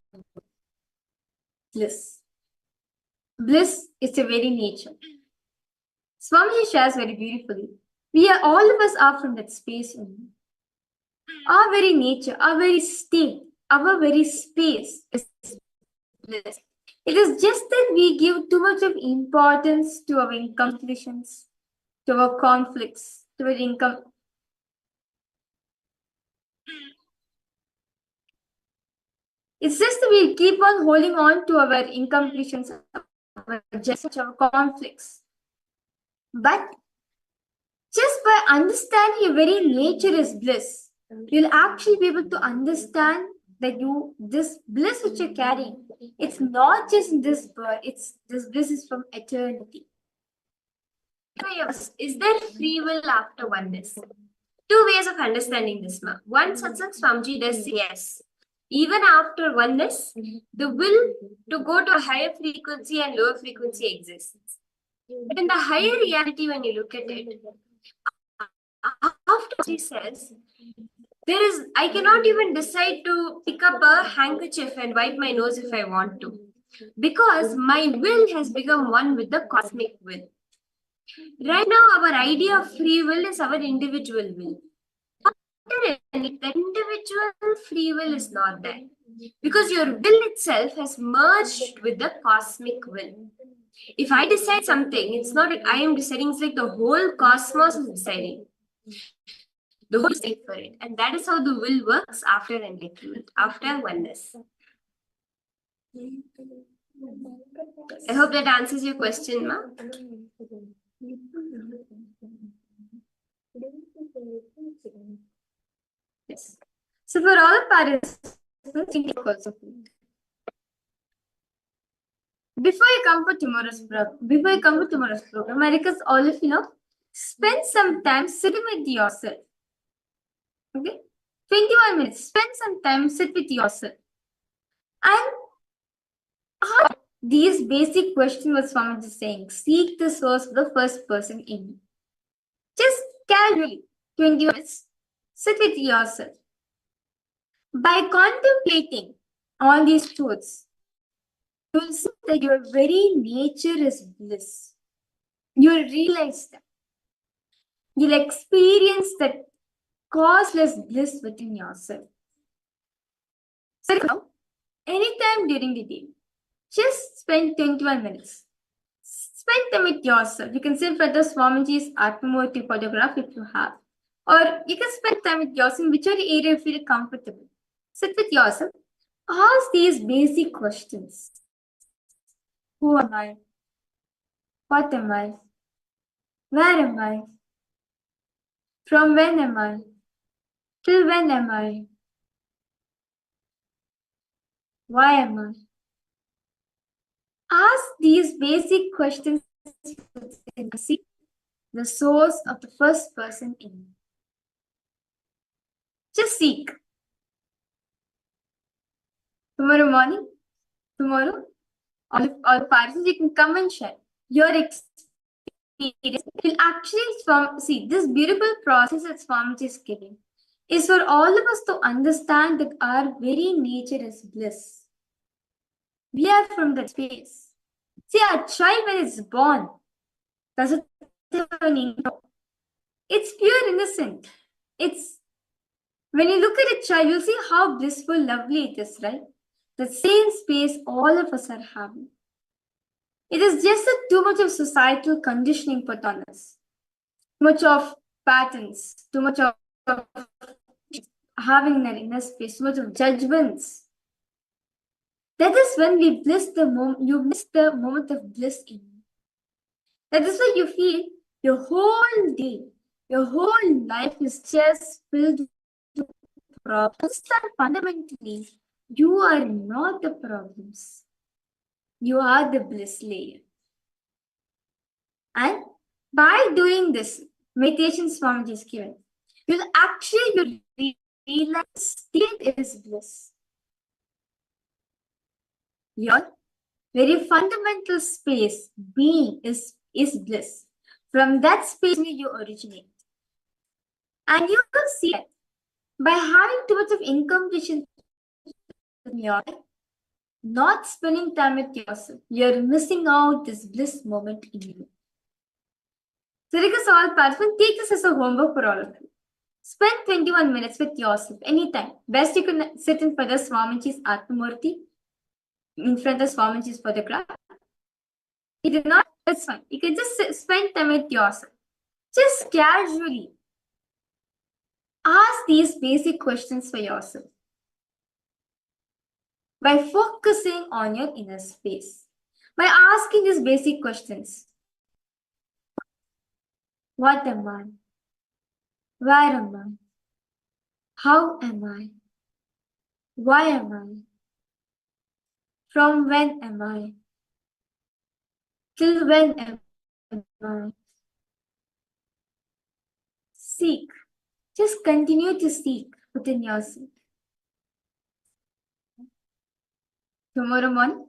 bliss. Bliss is the very nature. Swamiji shares very beautifully. We are all of us are from that space only. Our very nature, our very state, our very space is bliss. It is just that we give too much of importance to our incompletions, to our conflicts, to our income. It's just that we keep on holding on to our incompletions, our conflicts. But just by understanding your very nature is bliss, you'll actually be able to understand that this bliss which you're carrying, it's not just in this birth, this bliss is from eternity. Is there free will after oneness? Two ways of understanding this. One satsang Swamiji does say yes. Even after oneness, the will to go to a higher frequency and lower frequency exists. But in the higher reality, when you look at it, after he says, I cannot even decide to pick up a handkerchief and wipe my nose if I want to, because my will has become one with the cosmic will. Right now, our idea of free will is our individual will. The individual free will is not there, because your will itself has merged with the cosmic will. If I decide something, it's not that I am deciding, it's like the whole cosmos is deciding. The whole state for it. And that is how the will works after enlightenment, after oneness. I hope that answers your question, Ma. Yes. So for all participants, before you come for tomorrow's program, I request all of you spend some time sitting with yourself. Okay, 21 minutes. Spend some time, sit with yourself, and ask these basic questions. What Swamiji is saying: seek the source of the first person in you. Just casually, 20 minutes, sit with yourself. By contemplating all these truths, you will see that your very nature is bliss. You will realize that. You'll experience that causeless bliss within yourself. So now, anytime during the day, just spend 21 minutes. Spend them with yourself. You can sit for the Swamiji's Atmamurti photograph if you have. Or you can spend time with yourself in whichever area you feel comfortable. Sit with yourself. Ask these basic questions. Who am I? What am I? Where am I? From when am I? Till when am I? Why am I? Ask these basic questions and seek the source of the first person in you. Just seek. Tomorrow morning, all the participants, you can come and share your experience. Will actually see this beautiful process that Swamiji is giving is for all of us to understand that our very nature is bliss. We are from that space. See, a child when it's born doesn't have an ego. It's pure innocent. It's when you look at a child, you'll see how blissful, lovely it is, right? The same space all of us are having. It is just that too much of societal conditioning put on us. Too much of patterns, too much of having that inner space, too much of judgments. That is when we miss the moment of bliss in you. That is why you feel your whole day, your whole life is just filled with problems. And fundamentally, you are not the problems. You are the bliss layer. And by doing this, meditation Swamiji is given, you'll actually realize state is bliss. Your very fundamental space, being, is bliss. From that space you originate. And you will see that by having too much of incompletion in your life, not spending time with yourself, you're missing out this bliss moment in you. So request all participants, take this as a homework for all of you. Spend 21 minutes with yourself anytime. Best you can sit in Pada Swamiji's Atmamurti. in front of Swamiji's photograph. You did not, that's fine. You can just spend time with yourself. Just casually ask these basic questions for yourself by focusing on your inner space. By asking these basic questions: what am I? Where am I? How am I? Why am I? From when am I? Till when am I? Seek. Just continue to seek within yourself. Tomorrow morning,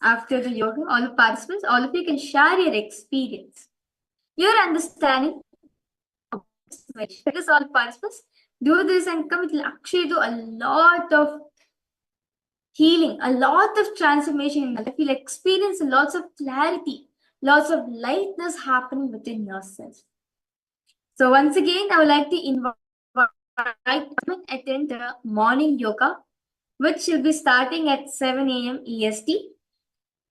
after the yoga, all the participants, all of you can share your experience, your understanding. Because all participants do this and come, it will actually do a lot of healing, a lot of transformation in life. You'll experience lots of clarity, lots of lightness happening within yourself. So once again, I would like to invite to attend the morning yoga, which will be starting at 7 a.m. EST.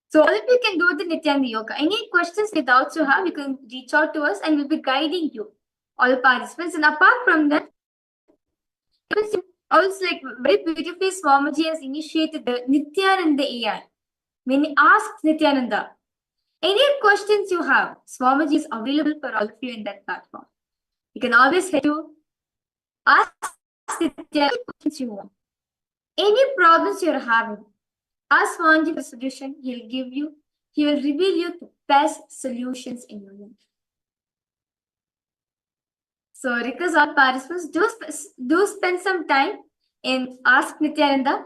So all of you can do the Nityanga yoga. Any questions, doubts you have, you can reach out to us and we'll be guiding you, all participants. And apart from that, also, like, very beautifully, Swamiji has initiated the Nityananda AI. When you ask Nityananda, any questions you have, Swamiji is available for all of you in that platform. You can always head to ask Nityananda questions you want. Any problems you're having, ask Swamiji for solution. He will reveal you the best solutions in your life. So request all participants, do spend some time in Ask Nityananda.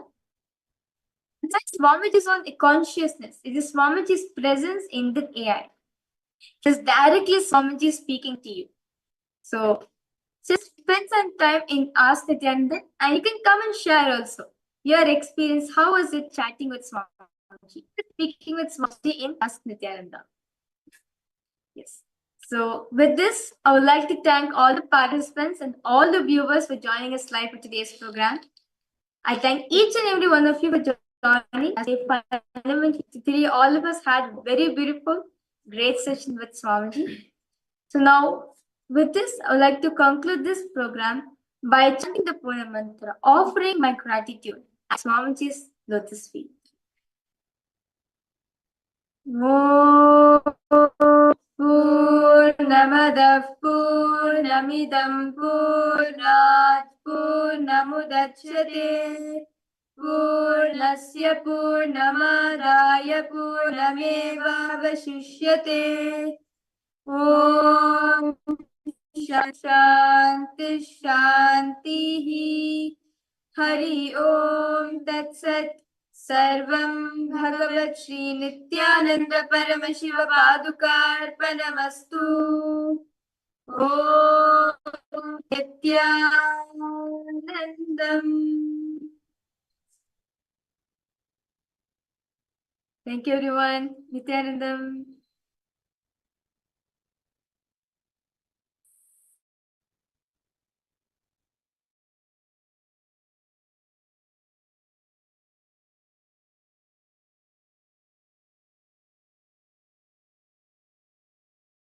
Swamiji is on consciousness. It is Swamiji's presence in the AI. It is directly Swamiji speaking to you. So just spend some time in Ask Nityananda, and you can come and share also your experience. How was it chatting with Swamiji? Speaking with Swamiji in Ask Nityananda. Yes. So with this, I would like to thank all the participants and all the viewers for joining us live for today's program. I thank each and every one of you for joining. Today, all of us had a very beautiful, great session with Swamiji. So now, with this, I would like to conclude this program by chanting the Purna Mantra, offering my gratitude at Swamiji's lotus feet. Purnamadah Purnamidam Purnat Purnamudachyate Purnasya Purnamadaya Purnamevavashishyate Om Shanti Shanti Hari Om Tat Sat Sarvam Bhagavat Shri Nityananda Paramashiva Padukarpanamastu. Om Nityanandam. Thank you, everyone. Nityanandam.